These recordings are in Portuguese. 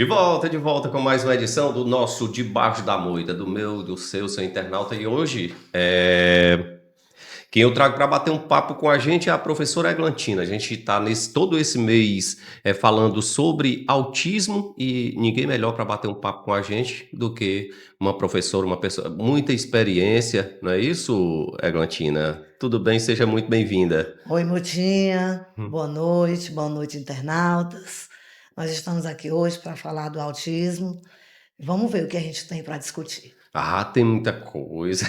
De volta com mais uma edição do nosso Debaixo da Moita, do meu, do seu internauta. E hoje, quem eu trago para bater um papo com a gente é a professora Eglantina. A gente está todo esse mês falando sobre autismo e ninguém melhor para bater um papo com a gente do que uma professora, uma pessoa, muita experiência, não é isso, Eglantina? Tudo bem? Seja muito bem-vinda. Oi, Mutinha. Boa noite, internautas. Nós estamos aqui hoje para falar do autismo. Vamos ver o que a gente tem para discutir. Ah, tem muita coisa.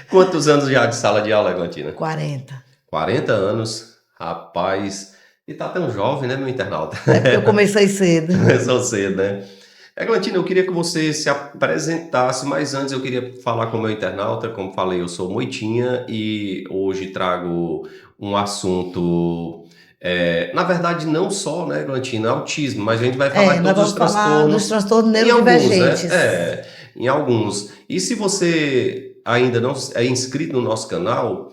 Quantos anos já de sala de aula, Eglantina? 40. 40 anos, rapaz. E tá tão jovem, né, meu internauta? É porque eu comecei cedo. Começou cedo, né? Eglantina, eu queria que você se apresentasse, mas antes eu queria falar com o meu internauta. Como falei, eu sou Moitinha e hoje trago um assunto. Na verdade, não só, né, Eglantina, autismo, mas a gente vai falar de Nós todos os vamos falar dos transtornos, transtornos em alguns, né? neurodivergentes. Em alguns. E se você ainda não é inscrito no nosso canal,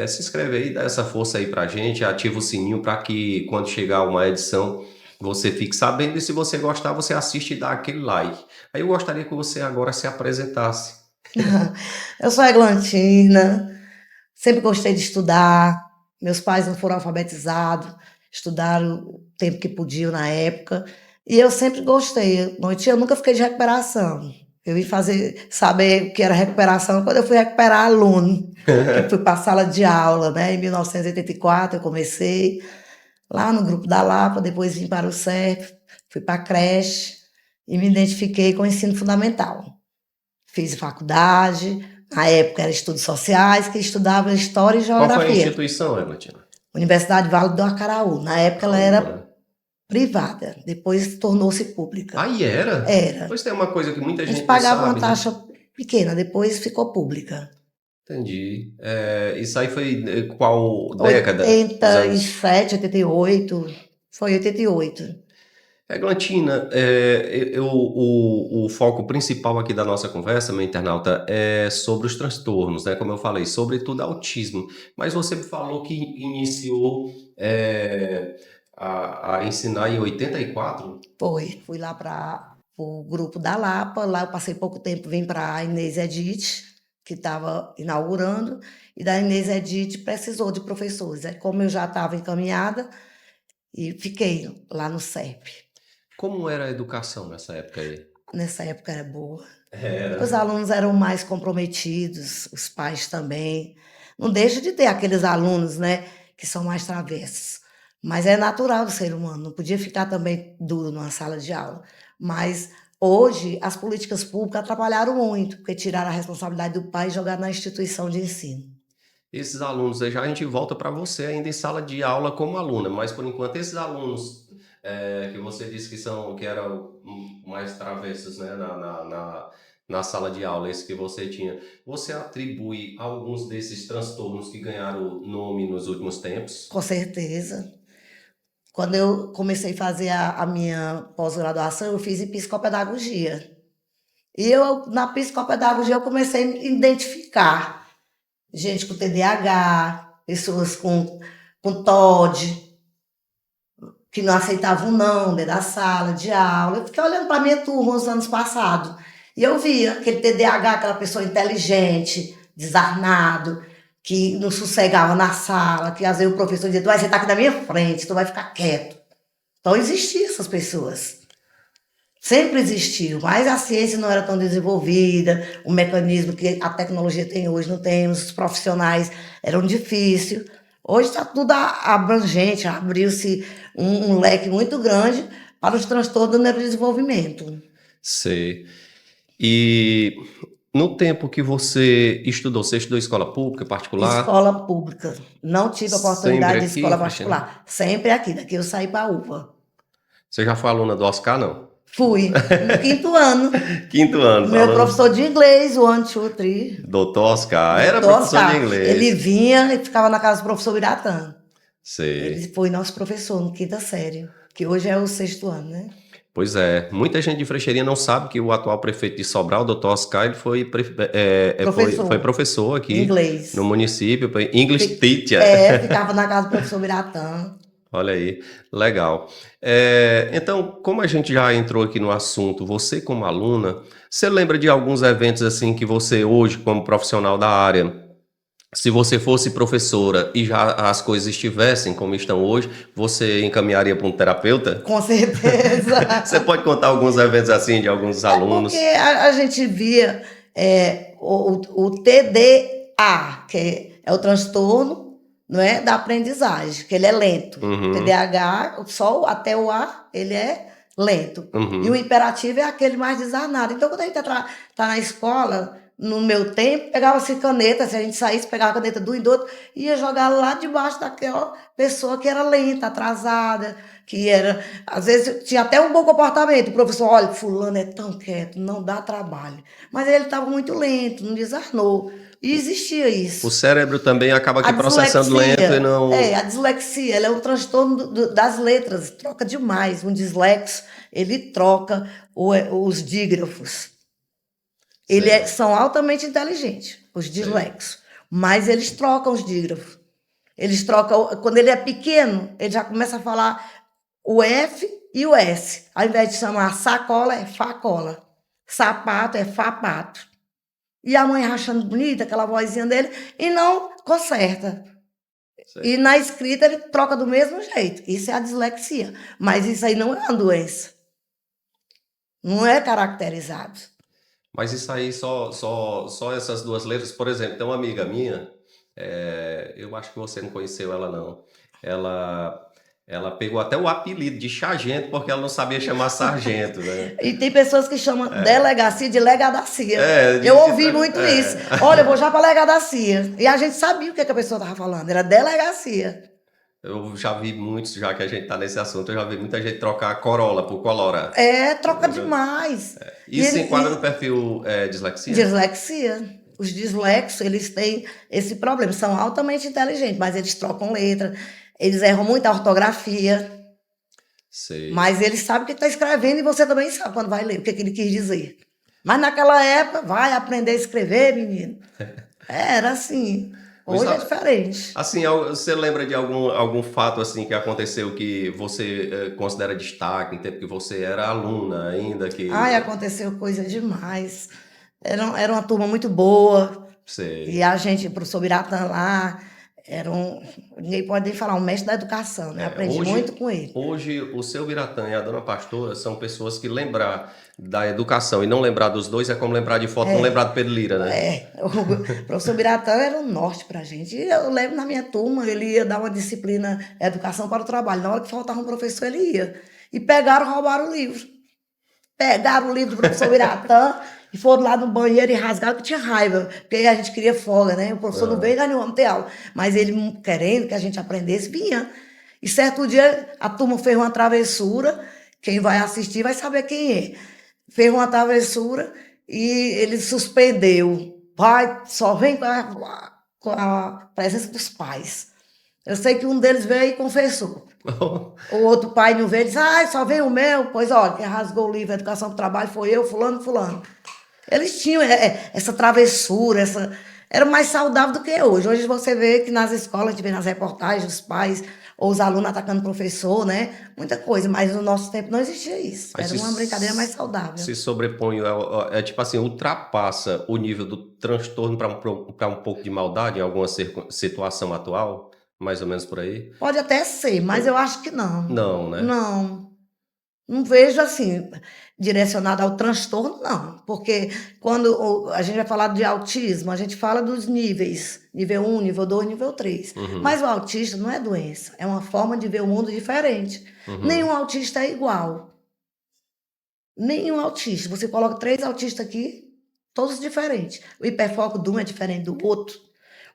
se inscreve aí, dá essa força aí pra gente, ativa o sininho para que quando chegar uma edição você fique sabendo, e se você gostar, você assiste e dá aquele like. Aí eu gostaria que você agora se apresentasse. Eu sou a Eglantina, sempre gostei de estudar. Meus pais não foram alfabetizados, estudaram o tempo que podiam na época. E eu sempre gostei. Noitinha, eu nunca fiquei de recuperação. Eu vim saber o que era recuperação quando eu fui recuperar aluno, que eu fui para a sala de aula, né? Em 1984 eu comecei lá no grupo da Lapa, depois vim para o CEP, fui para a creche e me identifiquei com o ensino fundamental. Fiz faculdade, na época era estudos sociais, que estudava história e Qual foi a geografia. instituição, Eglantina? Universidade Vale do Acaraú. Na época ela Caramba, era né? privada, depois tornou-se pública. Aí era? Era. Pois tem uma coisa que muita A gente gente não pagava uma sabe, né? taxa pequena, depois ficou pública. Entendi. Isso aí foi qual década? Os anos? 87, 88, foi 88. Eglantina, o foco principal aqui da nossa conversa, meu internauta, é sobre os transtornos, né? Como eu falei, sobretudo autismo. Mas você me falou que iniciou a ensinar em 84? Fui lá para o grupo da Lapa, lá eu passei pouco tempo, vim para a Inês Edith, que estava inaugurando, e da Inês Edith precisou de professores. Aí, como eu já estava encaminhada, e fiquei lá no CEP. Como era a educação nessa época aí? Nessa época era boa. Os Era. alunos eram mais comprometidos, os pais também. Não deixa de ter aqueles alunos, né, que são mais travessos. Mas é natural do ser humano, não podia ficar também duro numa sala de aula. Mas hoje as políticas públicas atrapalharam muito, porque tiraram a responsabilidade do pai e jogaram na instituição de ensino. Esses alunos, já a gente volta para você ainda em sala de aula como aluna, mas por enquanto esses alunos que você disse que eram mais travessos, né, na sala de aula, esse que você tinha, você atribui alguns desses transtornos que ganharam nome nos últimos tempos? Com certeza. Quando eu comecei a fazer a minha pós-graduação, eu fiz em psicopedagogia. E eu, na psicopedagogia, eu comecei a identificar gente com TDAH, pessoas com TOD, que não aceitavam não dentro da sala de aula. Eu fiquei olhando para a minha turma nos anos passados. E eu via aquele TDAH, aquela pessoa inteligente, desarnado, que não sossegava na sala, que às vezes o professor dizia, tu vai sentar aqui na minha frente, tu vai ficar quieto. Então existiam essas pessoas. Sempre existiu, mas a ciência não era tão desenvolvida, o mecanismo que a tecnologia tem hoje não temos, os profissionais eram difíceis. Hoje está tudo abrangente, abriu-se um leque muito grande para os transtornos do neurodesenvolvimento. Sei. E no tempo que você estudou escola pública, particular? Escola pública. Não tive a Sempre oportunidade de aqui, escola Cristina? particular. Sempre aqui, daqui eu saí para a UPA. Você já foi aluna do Oscar, não? Fui, no quinto ano. Quinto ano, Meu falando. professor de inglês, o one, two, three, Doutor Oscar, era doutor professor de Oscar, ele inglês. vinha e ficava na casa do professor Biratã. Ele Sei. foi nosso professor no quinta série, que hoje é o sexto ano, né? Pois é, muita gente de Frecheirinha não sabe que o atual prefeito de Sobral, o doutor Oscar, ele foi Professor, professor aqui no inglês. município, English teacher. Ficava na casa do professor Biratã. Olha aí, legal. Então, como a gente já entrou aqui no assunto, você como aluna, você lembra de alguns eventos assim que você hoje, como profissional da área, se você fosse professora e já as coisas estivessem como estão hoje, você encaminharia para um terapeuta? Com certeza. Você pode contar alguns eventos assim de alguns É porque alunos? a gente via o TDA, que é o transtorno, não é, da aprendizagem, que ele é lento. O Uhum, TDAH, só até o A, ele é lento. E o uhum. hiperativo é aquele mais desarnado. Então, quando a gente tá na escola, no meu tempo, pegava-se caneta, se a gente saísse, pegava a caneta do e do outro, ia jogar lá debaixo daquela pessoa que era lenta, atrasada, que era às vezes tinha até um bom comportamento. O professor, olha, fulano é tão quieto, não dá trabalho. Mas ele estava muito lento, não desarnou. E existia O isso. cérebro também acaba A aqui processando lento e a não. dislexia, ela é um transtorno das letras, troca demais. Um dislexo, ele troca os dígrafos. Sei, São altamente inteligentes, os sei. dislexos, mas eles trocam os dígrafos. Eles trocam, quando ele é pequeno, ele já começa a falar o F e o S. Ao invés de chamar sacola, é facola. Sapato é fapato. E a mãe rachando bonita, aquela vozinha dele, e não conserta. Sei. E na escrita ele troca do mesmo jeito. Isso é a dislexia. Mas isso aí não é uma doença. Não é caracterizado. Mas isso aí, só essas duas letras. Por exemplo, tem uma amiga minha, eu acho que você não conheceu ela, não. Ela, ela pegou até o apelido de sargento porque ela não sabia chamar sargento, né? E tem pessoas que chamam delegacia de legadacia. É, Eu ouvi muito isso. Olha, eu vou já para legadacia. E a gente sabia o que a pessoa estava falando. Era delegacia. eu já vi muitos, já que a gente tá nesse assunto, eu já vi muita gente trocar Corolla por Colora. É, troca Entendeu? demais. E, Isso se enquadra no perfil dislexia? dislexia. Os dislexos, eles têm esse problema. São altamente inteligentes, mas eles trocam letra, eles erram muito a ortografia, Sei. mas eles sabem o que está escrevendo e você também sabe quando vai ler o que, ele quis dizer. Mas naquela época, vai aprender a escrever, menino. Era assim. Os Hoje é a- diferente. Assim, você lembra de algum fato assim que aconteceu que você considera destaque em tempo que você era aluna ainda, que Ai, aconteceu coisa demais. Era uma turma muito boa. E sei. a gente, o professor Biratã lá, ninguém pode nem falar, um mestre da educação, né? Aprendi muito Hoje, com ele. hoje o seu Biratã e a dona Pastora são pessoas que lembrar da educação e não lembrar dos dois é como lembrar de foto, não lembrar É, do Pedro Lira, né? o professor Biratã era um norte para a gente. E eu lembro na minha turma, ele ia dar uma disciplina educação para o trabalho. Na hora que faltava um professor, ele ia. E roubaram o livro. Pegaram o livro do professor Biratã e foram lá no banheiro e rasgaram, que tinha raiva, porque a gente queria folga, né? O professor não veio Ah, dar nenhuma ter aula, mas ele querendo que a gente aprendesse, vinha. E certo dia a turma fez uma travessura, quem vai assistir vai saber quem é. Fez uma travessura e ele suspendeu. Pai, só vem com a presença dos pais. Eu sei que um deles veio e confessou. O outro pai não veio e disse, só vem o meu. Pois, olha, quem rasgou o livro Educação do Trabalho foi eu, fulano, fulano. Eles tinham essa travessura, era mais saudável do que hoje. Hoje você vê que nas escolas, a gente vê nas reportagens, os pais ou os alunos atacando o professor, né? Muita coisa, mas no nosso tempo não existia isso. Aí Era uma brincadeira mais saudável. se sobrepõe, tipo assim, ultrapassa o nível do transtorno para um pouco de maldade em alguma situação atual, mais ou menos por aí? Pode até ser, mas eu acho que não. Não, né? Não. Não vejo assim, direcionado ao transtorno, não. Porque quando a gente vai falar de autismo, a gente fala dos níveis, nível um, nível 2, nível 3. Mas Uhum, o autista não é doença, é uma forma de ver o mundo diferente. Nenhum uhum. autista é igual. Nenhum autista. Você coloca 3 autistas aqui, todos diferentes. O hiperfoco de um é diferente do outro.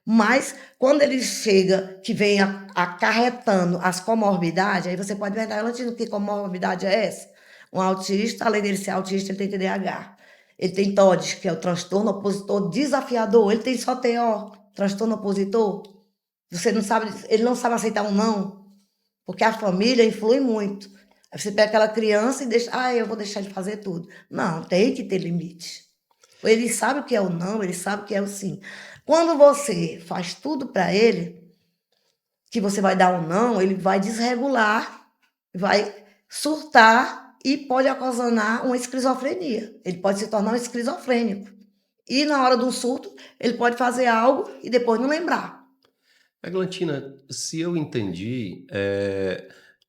Mas quando ele chega, que vem acarretando as comorbidades, aí você pode perguntar, Elantino, que comorbidade é essa? Um autista, além dele ser autista, ele tem TDAH. Ele tem TOD, que é o transtorno opositor desafiador. Ele tem só TO, transtorno opositor. Você não sabe, ele não sabe aceitar um não, porque a família influi muito. Aí você pega aquela criança e deixa, eu vou deixar ele fazer tudo. Não, tem que ter limite. Ele sabe o que é o não, ele sabe o que é o sim. Quando você faz tudo para ele, que você vai dar um não, ele vai desregular, vai surtar e pode ocasionar uma esquizofrenia. Ele pode se tornar um esquizofrênico. E na hora do surto, ele pode fazer algo e depois não lembrar. Eglantina, se eu entendi,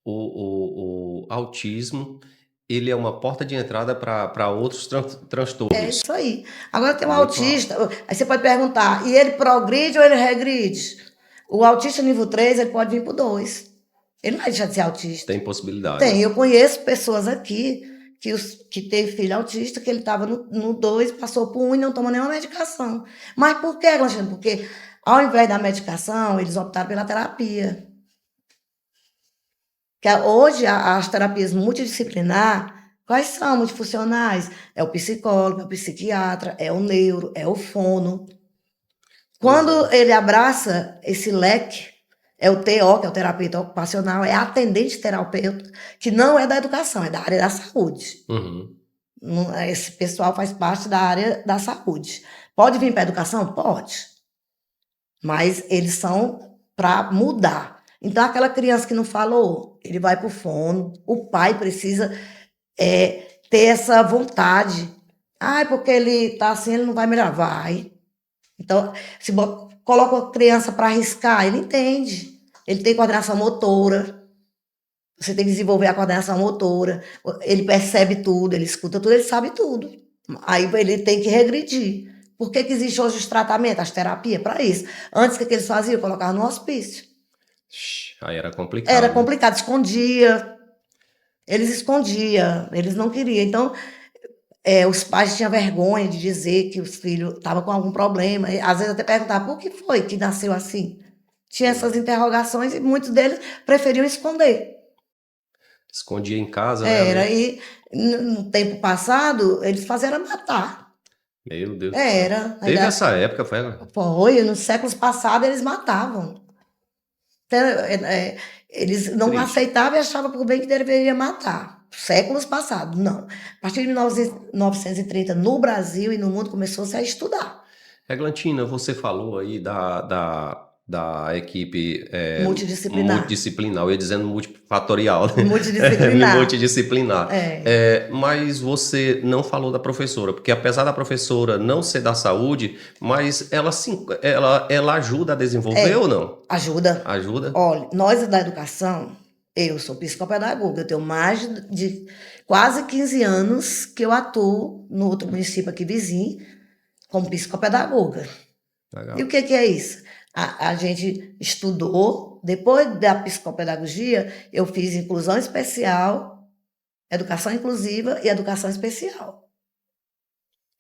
o autismo, ele é uma porta de entrada para outros É transtornos. isso aí. Agora tem um Muito massa. autista, aí você pode perguntar, e ele progride ou ele regride? O autista nível 3, ele pode vir para o 2. Ele não vai deixar de ser autista. Tem possibilidade. Tem, eu conheço pessoas aqui que teve filho autista, que ele estava no 2, passou por 1 e não toma nenhuma medicação. Mas por quê, Alexandre? Porque ao invés da medicação, eles optaram pela terapia. Que hoje as terapias multidisciplinar, quais são multifuncionais? É o psicólogo, é o psiquiatra, é o neuro, é o fono. Quando ele abraça esse leque, é o TO, que é o terapeuta ocupacional, é atendente terapeuta, que não é da educação, é da área da saúde. Uhum. Esse pessoal faz parte da área da saúde. Pode vir para a educação? Pode. Mas eles são para mudar. Então, aquela criança que não falou, ele vai para o fono, o pai precisa ter essa vontade. Ah, porque ele está assim, ele não vai melhorar. Vai. Então, se coloca a criança para arriscar, ele entende. Ele tem coordenação motora. Você tem que desenvolver a coordenação motora. Ele percebe tudo, ele escuta tudo, ele sabe tudo. Aí ele tem que regredir. Por que existe hoje os tratamentos, as terapias? Para isso. Antes, o que eles faziam? Colocavam no hospício. Aí era complicado. Era complicado, escondia. Eles escondiam, eles não queriam. Então, os pais tinham vergonha de dizer que os filhos estavam com algum problema. E, às vezes até perguntavam por que foi que nasceu assim. Tinha essas interrogações e muitos deles preferiam esconder. Escondia em casa, né? Era, e no tempo passado, eles faziam era matar. Meu Deus do céu. Era. Teve essa época, foi? Foi, nos séculos passados eles matavam. Eles não Triste. aceitavam e achavam por bem que deveria matar. Séculos passados, não. A partir de 1930, no Brasil e no mundo, começou-se a estudar. Eglantina, você falou aí da equipe Multidisciplinar. eu ia dizendo multifatorial, né? Multidisciplinar. Multidisciplinar. Mas você não falou da professora, porque apesar da professora não ser da saúde, mas ela ajuda a desenvolver ou não? Ajuda. Ajuda? Olha, nós da educação, eu sou psicopedagoga, eu tenho mais de quase 15 anos que eu atuo no outro município aqui vizinho como psicopedagoga. Legal. E o que é isso? A gente estudou, depois da psicopedagogia, eu fiz inclusão especial, educação inclusiva e educação especial.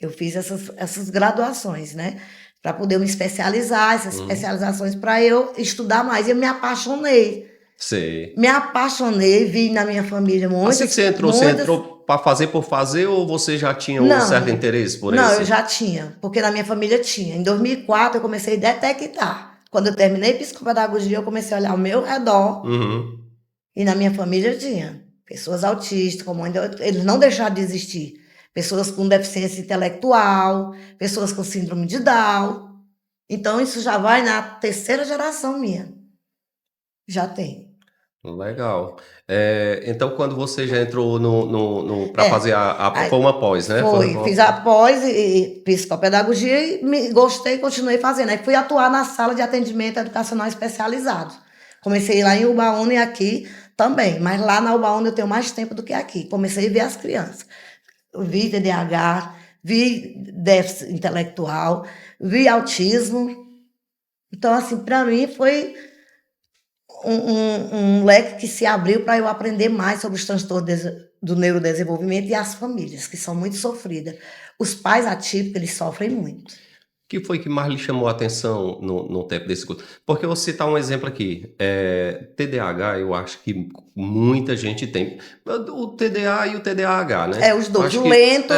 Eu fiz essas graduações, né? Para poder me especializar, essas especializações para eu estudar mais. E eu me apaixonei. Sei. Me apaixonei, vi na minha família muitas... Assim que você entrou para fazer por fazer ou você já tinha um certo interesse por isso? Não, eu já tinha, porque na minha família tinha. Em 2004 eu comecei a detectar. Quando eu terminei psicopedagogia, eu comecei a olhar ao meu redor e na minha família tinha pessoas autistas, como ainda eles não deixaram de existir. Pessoas com deficiência intelectual, pessoas com síndrome de Down. Então isso já vai na terceira geração minha. Já tem. Legal. Então, quando você já entrou para fazer foi uma pós, né? Fiz a pós e psicopedagogia e gostei e continuei fazendo. Aí fui atuar na sala de atendimento educacional especializado. Comecei lá em Ubaúna e aqui também, mas lá na Ubaúna eu tenho mais tempo do que aqui. Comecei a ver as crianças. Vi TDAH, vi déficit intelectual, vi autismo. Então, assim, para mim foi um leque que se abriu para eu aprender mais sobre os transtornos do neurodesenvolvimento e as famílias, que são muito sofridas. Os pais atípicos, eles sofrem muito. O que foi que mais lhe chamou a atenção no tempo desse curso? Porque eu vou citar um exemplo aqui. TDAH, eu acho que muita gente tem. O TDA e o TDAH, né? Os dois. O lento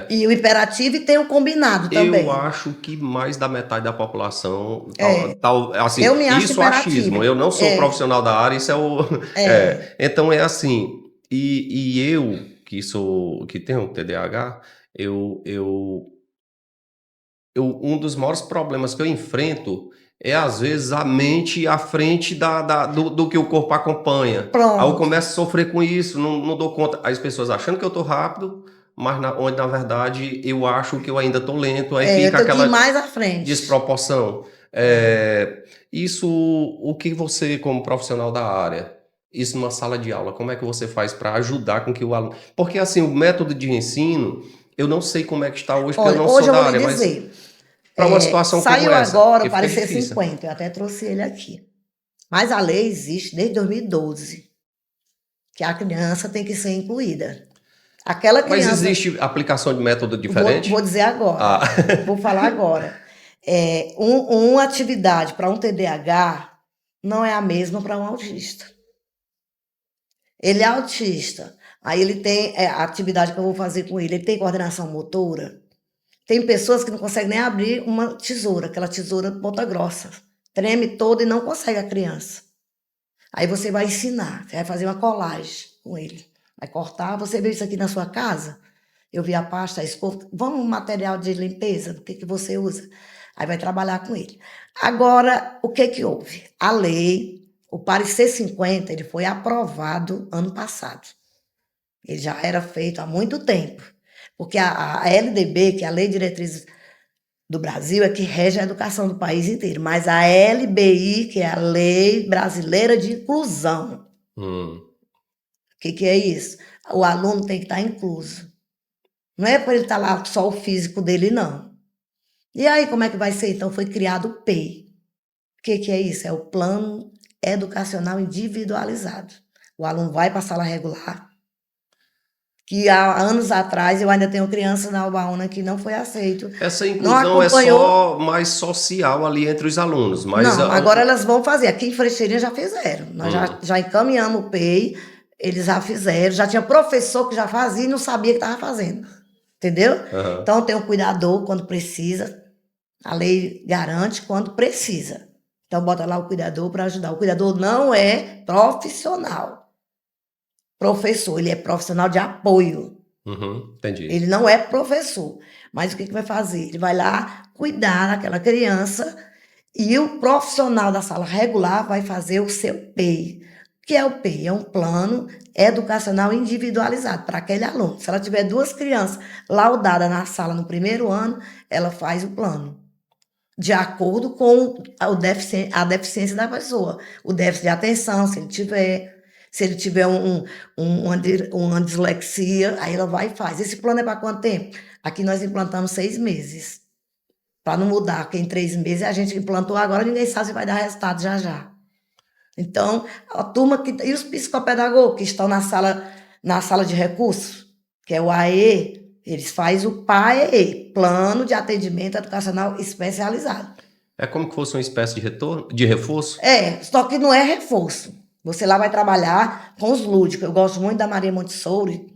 e o hiperativo, e tem o combinado também. Eu acho que mais da metade da população... assim, eu me acho isso é achismo. Eu não sou profissional da área, isso é o... Então, é assim... E eu, que tenho TDAH, um dos maiores problemas que eu enfrento é às vezes a mente à frente do que o corpo acompanha. Aí eu Pronto. começo a sofrer com isso, não dou conta. As pessoas achando que eu tô rápido, mas onde na verdade eu acho que eu ainda tô lento, aí Eu fica tenho que ir aquela mais à frente. desproporção. Isso, o que você, como profissional da área, isso numa sala de aula, como é que você faz para ajudar com que o aluno. Porque assim, o método de ensino, eu não sei como é que está hoje, porque eu Olha, não hoje sou eu da vou lhe área, mas dizer, para uma situação como saiu essa, agora que o fica Parecer difícil. 50, eu até trouxe ele aqui. Mas a lei existe desde 2012, que a criança tem que ser incluída. Aquela Mas criança, existe aplicação de método vou diferente? dizer agora, Ah, vou falar agora. Uma atividade para um TDAH não é a mesma para um autista. Ele é autista, aí ele tem a atividade que eu vou fazer com ele, ele tem coordenação motora. Tem pessoas que não conseguem nem abrir uma tesoura, aquela tesoura ponta grossa. Treme toda e não consegue a criança. Aí você vai ensinar, você vai fazer uma colagem com ele. Vai cortar, você viu isso aqui na sua casa? Eu vi a pasta, a escova. Vamos um material de limpeza, do que você usa? Aí vai trabalhar com ele. Agora, o que houve? A lei, o Parecer 50, ele foi aprovado ano passado. Ele já era feito há muito tempo. Porque a LDB, que é a Lei de Diretrizes do Brasil, é que rege a educação do país inteiro. Mas a LBI, que é a Lei Brasileira de Inclusão. hum. O que é isso? O aluno tem que estar incluso. Não é para ele estar lá só o físico dele, não. E aí, como é que vai ser? Então, foi criado o PEI. O que é isso? É o Plano Educacional Individualizado. O aluno vai para a sala regular, que há anos atrás eu ainda tenho criança na Albaúna que não foi aceito. Essa Não inclusão é acompanhou. só mais social ali entre os alunos, mas Não, agora elas vão fazer. Aqui em Frecheirinha já fizeram. Nós já encaminhamos o PEI, eles já fizeram. Já tinha professor que já fazia e não sabia que estava fazendo. Entendeu? Aham. Então tem um cuidador quando precisa. A lei garante quando precisa. Então bota lá o cuidador para ajudar. O cuidador não é profissional. Professor, ele é profissional de apoio. Entendi. Ele não é professor. Mas o que vai fazer? Ele vai lá cuidar daquela criança e o profissional da sala regular vai fazer o seu PEI. O que é o PEI? É um plano educacional individualizado para aquele aluno. Se ela tiver 2 crianças laudadas na sala no primeiro ano, ela faz o plano de acordo com a deficiência da pessoa. O déficit de atenção, se ele tiver uma dislexia, aí ela vai e faz. Esse plano é para quanto tempo? Aqui nós implantamos 6 meses. Para não mudar, porque em 3 meses a gente implantou agora, ninguém sabe se vai dar resultado já já. Então, a turma que. E os psicopedagogos que estão na sala de recursos, que é o AE, eles fazem o PAEE, Plano de Atendimento Educacional Especializado. É como que fosse uma espécie de retorno, de reforço? Só que não é reforço. Você lá vai trabalhar com os lúdicos. Eu gosto muito da Maria Montessori,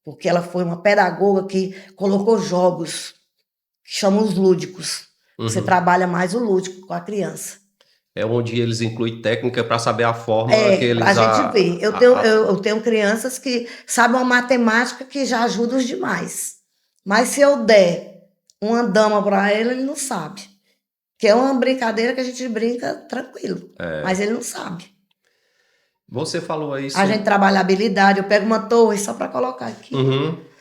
porque ela foi uma pedagoga que colocou jogos, que chamam os lúdicos. Você trabalha mais o lúdico com a criança. É onde eles incluem técnica para saber a forma que Para a eles... gente ver. Eu tenho crianças que sabem uma matemática que já ajuda os demais. Mas se eu der uma dama para ele não sabe. Que é uma brincadeira que a gente brinca tranquilo. Mas ele não sabe. Você falou aí A gente trabalha a habilidade. Eu pego uma torre só para colocar aqui.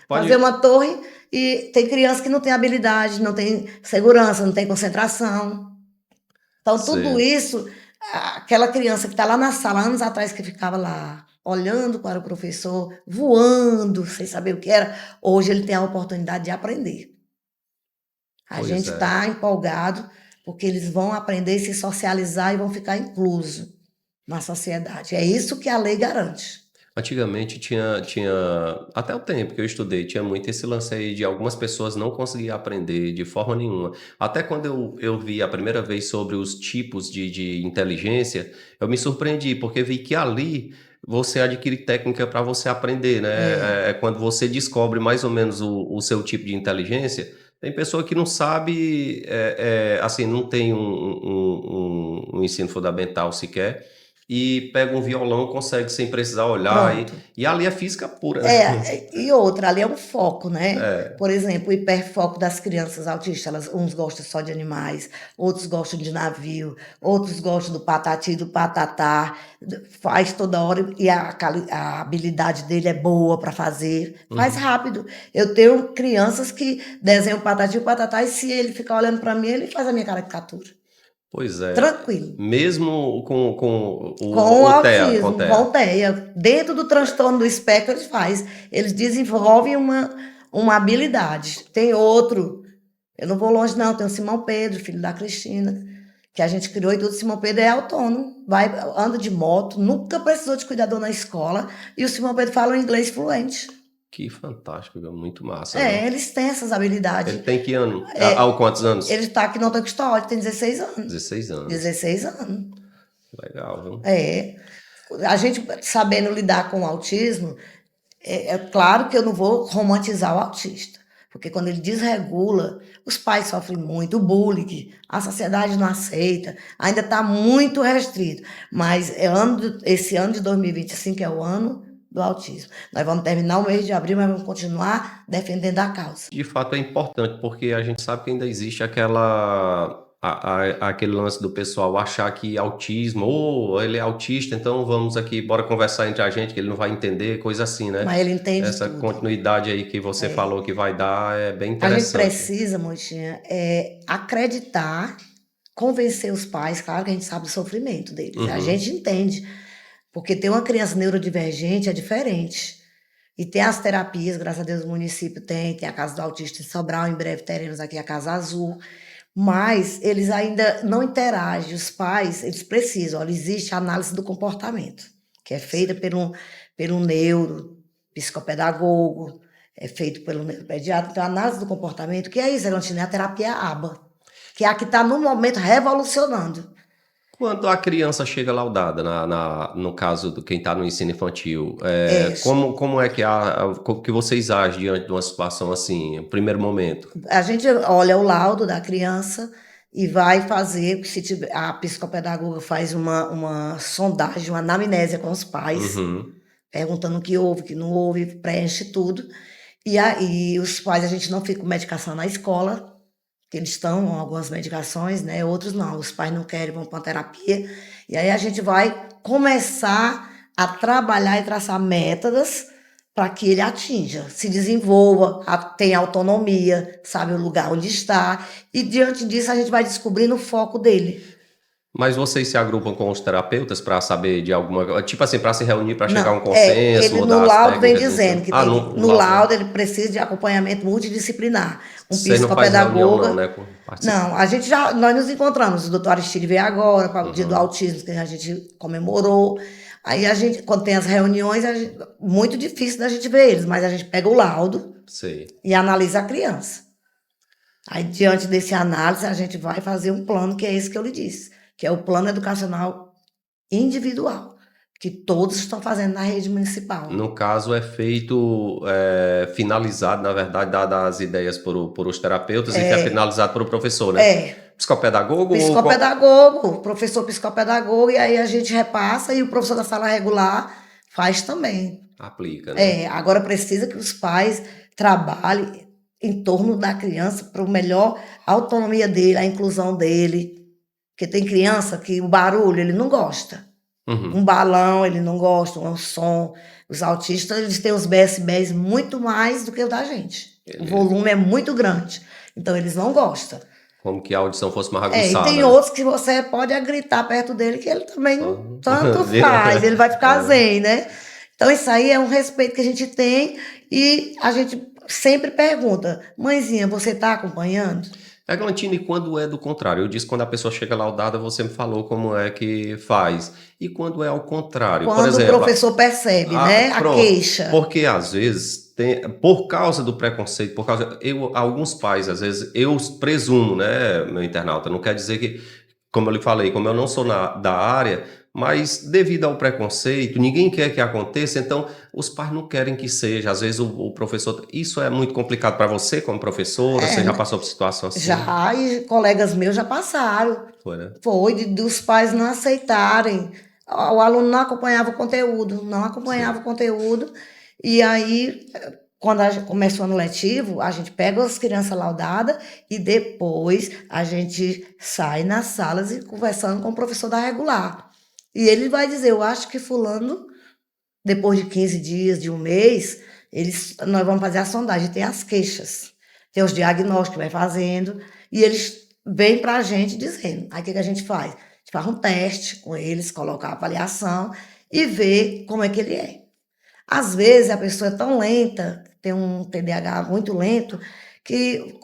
Pode... Fazer uma torre e tem criança que não tem habilidade, não tem segurança, não tem concentração. Então, tudo isso, aquela criança que está lá na sala, anos atrás, que ficava lá olhando para o professor, voando, sem saber o que era, hoje ele tem a oportunidade de aprender. A gente está empolgado, porque eles vão aprender, se socializar e vão ficar inclusos na sociedade. É isso que a lei garante. Antigamente tinha, até o tempo que eu estudei, tinha muito esse lance aí de algumas pessoas não conseguiam aprender de forma nenhuma. Até quando eu vi a primeira vez sobre os tipos de inteligência, eu me surpreendi, porque vi que ali você adquire técnica para você aprender, né? É quando você descobre mais ou menos o seu tipo de inteligência. Tem pessoa que não sabe, assim, não tem um ensino fundamental sequer, e pega um violão, consegue sem precisar olhar, Pronto. e ali é física pura, né? E outra, ali é um foco, né? É, Por exemplo, o hiperfoco das crianças autistas, uns gostam só de animais, outros gostam de navio, outros gostam do patati, do patatá, faz toda hora e a habilidade dele é boa para fazer, faz uhum. rápido. Eu tenho crianças que desenham patati e patatá e se ele ficar olhando para mim, ele faz a minha caricatura. Pois é, Tranquilo. mesmo com Com o o TEA, com o autismo, TEA. volteia. Dentro do transtorno do espectro, eles faz. Eles desenvolvem uma habilidade. Tem outro, eu não vou longe, não, tem o Simão Pedro, filho da Cristina, que a gente criou e tudo. Simão Pedro é autônomo, anda de moto, nunca precisou de cuidador na escola, e o Simão Pedro fala um inglês fluente. Que fantástico, viu? Muito massa, viu? Eles têm essas habilidades. Ele tem que ano? Há quantos anos? Ele está aqui no Tanque Histórico, tem 16 anos. 16 anos. 16 anos. Legal, viu? A gente sabendo lidar com o autismo, é claro que eu não vou romantizar o autista, porque quando ele desregula, os pais sofrem muito, o bullying, a sociedade não aceita, ainda está muito restrito. Mas esse ano de 2025 é o ano do autismo. Nós vamos terminar o mês de abril, mas vamos continuar defendendo a causa. De fato é importante, porque a gente sabe que ainda existe aquele lance do pessoal achar que autismo, ou ele é autista, então vamos aqui, bora conversar entre a gente, que ele não vai entender, coisa assim, né? Mas ele entende Essa tudo. continuidade aí que você falou que vai dar é bem A gente interessante. precisa, Moitinha, acreditar, convencer os pais, claro que a gente sabe do sofrimento deles, a gente entende, porque ter uma criança neurodivergente é diferente. E tem as terapias, graças a Deus o município tem a Casa do Autista em Sobral, em breve teremos aqui a Casa Azul, mas eles ainda não interagem, os pais, eles precisam, olha, existe a análise do comportamento, que é feita pelo neuro, psicopedagogo, é feito pelo neuropediatra, então a análise do comportamento, que é isso, é a terapia ABA, que é a que está no momento revolucionando. Quando a criança chega laudada, no caso de quem está no ensino infantil, É, como é que vocês agem diante de uma situação assim, no primeiro momento? a gente olha o laudo da criança e vai fazer, se tiver, a psicopedagoga faz uma sondagem, uma anamnésia com os pais, Uhum. perguntando o que houve, o que não houve, preenche tudo. E aí os pais, a gente não fica com medicação na escola, que eles estão com algumas medicações, né? Outros não, os pais não querem, vão para terapia. E aí a gente vai começar a trabalhar e traçar métodos para que ele atinja, se desenvolva, tenha autonomia, sabe o lugar onde está. E diante disso a gente vai descobrindo o foco dele. Mas vocês se agrupam com os terapeutas para saber de alguma, tipo assim, para se reunir, para chegar a um Não, consenso, ele no mudar as laudo vem técnicas? dizendo que Ah, tem, no laudo. laudo ele precisa de acompanhamento multidisciplinar. Um Vocês não fazem reunião psicopedagoga. não, né? Não, nós nos encontramos, o doutor Aristide veio agora, para o dia do autismo, que a gente comemorou. Aí a gente, quando tem as reuniões, muito difícil da gente ver eles, mas a gente pega o laudo Sei. e analisa a criança. Aí, diante desse análise, a gente vai fazer um plano, que é esse que eu lhe disse, que é o plano educacional individual, que todos estão fazendo na rede municipal. No caso, é feito, finalizado, na verdade, dadas as ideias por os terapeutas e que é finalizado por o professor, né? Psicopedagogo? Psicopedagogo, professor psicopedagogo, e aí a gente repassa e o professor da sala regular faz também. Aplica, né? Agora precisa que os pais trabalhem em torno da criança para o melhor autonomia dele, a inclusão dele. Porque tem criança que o barulho ele não gosta. Uhum. Um balão ele não gosta, um som. Os autistas eles têm os decibéis muito mais do que o da gente. O volume é muito grande. Então eles não gostam. Como que a audição fosse mais aguçada. E tem outros que você pode gritar perto dele que ele também tanto faz, ele vai ficar zen, né? Então isso aí é um respeito que a gente tem e a gente sempre pergunta, mãezinha, você está acompanhando? Eglantine, quando é do contrário? Eu disse quando a pessoa chega laudada, você me falou como é que faz. E quando é ao contrário? Quando por exemplo, o professor percebe, né, a queixa. Porque às vezes, por causa do preconceito, alguns pais, às vezes, eu presumo, né, meu internauta, não quer dizer que, como eu lhe falei, como eu não sou da área, mas devido ao preconceito, ninguém quer que aconteça, então os pais não querem que seja. Às vezes o professor... Isso é muito complicado para você como professora? Você já passou por situação assim? Já, e colegas meus já passaram. Foi, né? Foi, dos pais não aceitarem O aluno não acompanhava o conteúdo, não acompanhava Sim. o conteúdo, e aí, quando começa o ano letivo, a gente pega as crianças laudadas e depois a gente sai nas salas e conversando com o professor da regular. E ele vai dizer, eu acho que fulano, depois de 15 dias, de um mês, nós vamos fazer a sondagem, tem as queixas, tem os diagnósticos que vai fazendo, e eles vêm para a gente dizendo. Aí o que, que a gente faz? A gente faz um teste com eles, coloca a avaliação e vê como é que ele é. Às vezes a pessoa é tão lenta, tem um TDAH muito lento, que,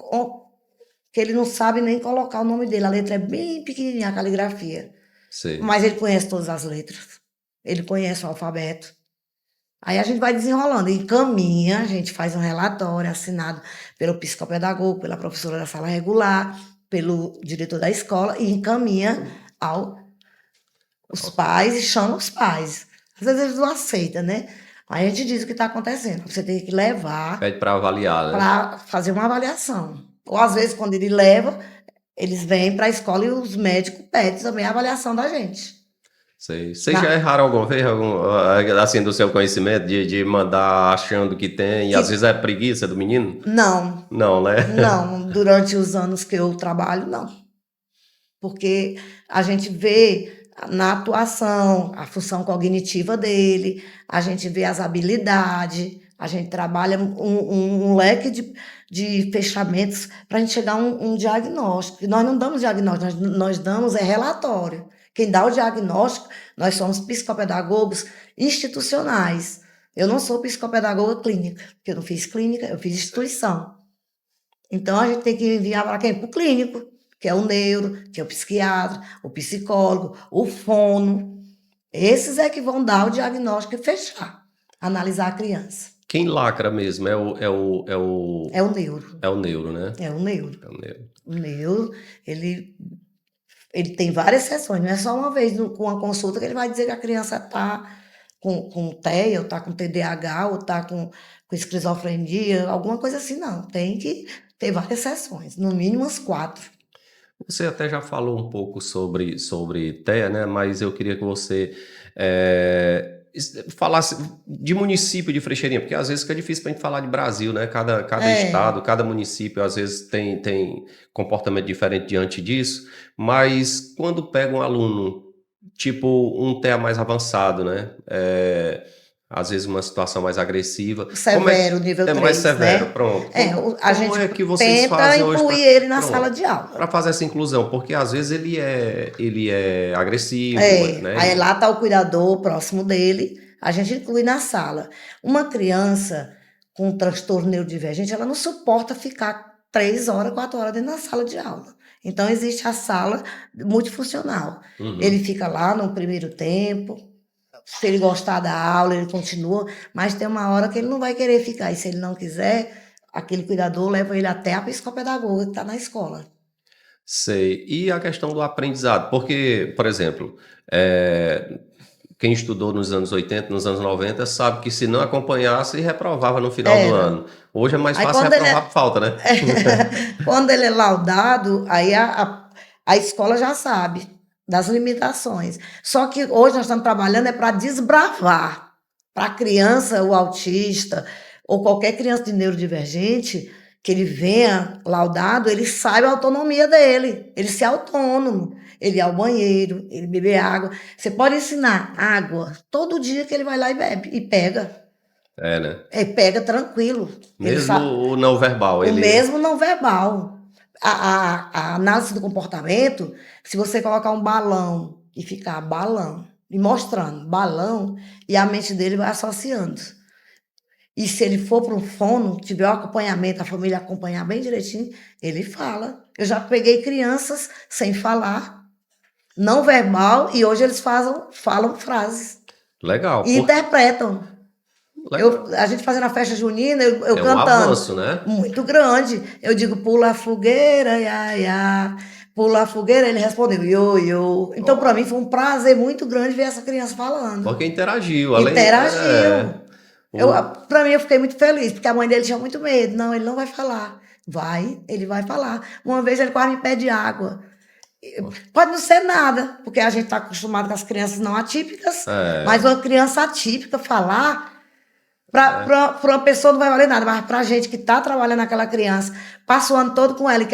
que ele não sabe nem colocar o nome dele. A letra é bem pequenininha, a caligrafia. Sei. Mas ele conhece todas as letras. Ele conhece o alfabeto. Aí a gente vai desenrolando, encaminha, a gente faz um relatório assinado pelo psicopedagogo, pela professora da sala regular, pelo diretor da escola, e encaminha aos pais e chama os pais. Às vezes eles não aceitam, né? Aí a gente diz o que está acontecendo. Você tem que levar Pede para avaliar, né? para fazer uma avaliação. Ou às vezes, quando ele leva, eles vêm para a escola e os médicos pedem também a avaliação da gente. Sei. Vocês já erraram alguma vez, assim, do seu conhecimento, de mandar achando que tem, e às vezes é preguiça do menino? Não, Não, né? não. Durante os anos que eu trabalho, não. Porque a gente vê na atuação a função cognitiva dele, a gente vê as habilidades, a gente trabalha um leque de fechamentos para a gente chegar a um diagnóstico. E nós não damos diagnóstico, nós damos relatório. Quem dá o diagnóstico, nós somos psicopedagogos institucionais. Eu não sou psicopedagoga clínica, porque eu não fiz clínica, eu fiz instituição. Então a gente tem que enviar para quem? Para o clínico, que é o neuro, que é o psiquiatra, o psicólogo, o fono. Esses é que vão dar o diagnóstico e fechar, analisar a criança. Quem lacra mesmo É o neuro. é o neuro, né? É o neuro. É o neuro. O neuro, ele tem várias sessões, não é só uma vez com uma consulta que ele vai dizer que a criança está com TEA, ou está com TDAH, ou está com esquizofrenia, alguma coisa assim, não. Tem que ter várias sessões, no mínimo umas 4. Você até já falou um pouco sobre TEA, né? Mas eu queria que você falasse de município de Frecheirinha, porque às vezes fica difícil para a gente falar de Brasil, né? Cada estado, cada município, às vezes tem comportamento diferente diante disso, mas quando pega um aluno, tipo um TEA mais avançado, né? Às vezes uma situação mais agressiva. Severo, nível 3, mais severo, né? pronto. A gente Como é que vocês tenta fazem hoje incluir ele na pronto, sala de aula. para fazer essa inclusão? Porque às vezes ele é agressivo, né? Aí lá está o cuidador próximo dele, a gente inclui na sala. Uma criança com transtorno neurodivergente, ela não suporta ficar 3 horas, 4 horas dentro da sala de aula. Então, existe a sala multifuncional. Ele fica lá no primeiro tempo, se ele gostar da aula, ele continua, mas tem uma hora que ele não vai querer ficar. E se ele não quiser, aquele cuidador leva ele até a psicopedagoga que está na escola. Sei. E a questão do aprendizado? Porque, por exemplo, quem estudou nos anos 80, nos anos 90, sabe que se não acompanhasse, reprovava no final do ano. Hoje é mais Aí, fácil quando ele reprovar por falta, né? quando ele é laudado, aí a escola já sabe das limitações. Só que hoje nós estamos trabalhando para desbravar. Para a criança, o autista, ou qualquer criança de neurodivergente, que ele venha laudado, ele saiba a autonomia dele, ele ser autônomo, ele ir ao banheiro, ele beber água. Você pode ensinar água todo dia que ele vai lá e bebe, e pega. Né? Pega tranquilo. Mesmo o não verbal. Mesmo não verbal. A análise do comportamento, se você colocar um balão e ficar balão, e mostrando balão, e a mente dele vai associando. E se ele for para um fono, tiver o acompanhamento, a família acompanhar bem direitinho, ele fala. Eu já peguei crianças sem falar, não verbal, e hoje eles falam frases. Legal. E interpretam. A gente fazendo a festa junina, eu cantando. Um avanço, né? Muito grande. Eu digo, pula a fogueira, ia, ia. Pula a fogueira, ele respondeu, ioiô. Então, para mim, foi um prazer muito grande ver essa criança falando. Porque interagiu. Interagiu. Para mim, eu fiquei muito feliz, porque a mãe dele tinha muito medo. Não, ele não vai falar. Ele vai falar. Uma vez ele quase me pede água. Pode não ser nada, porque a gente está acostumado com as crianças não atípicas, É, mas uma criança atípica falar, para uma pessoa não vai valer nada, mas para a gente que está trabalhando aquela criança, passa o ano todo com ela e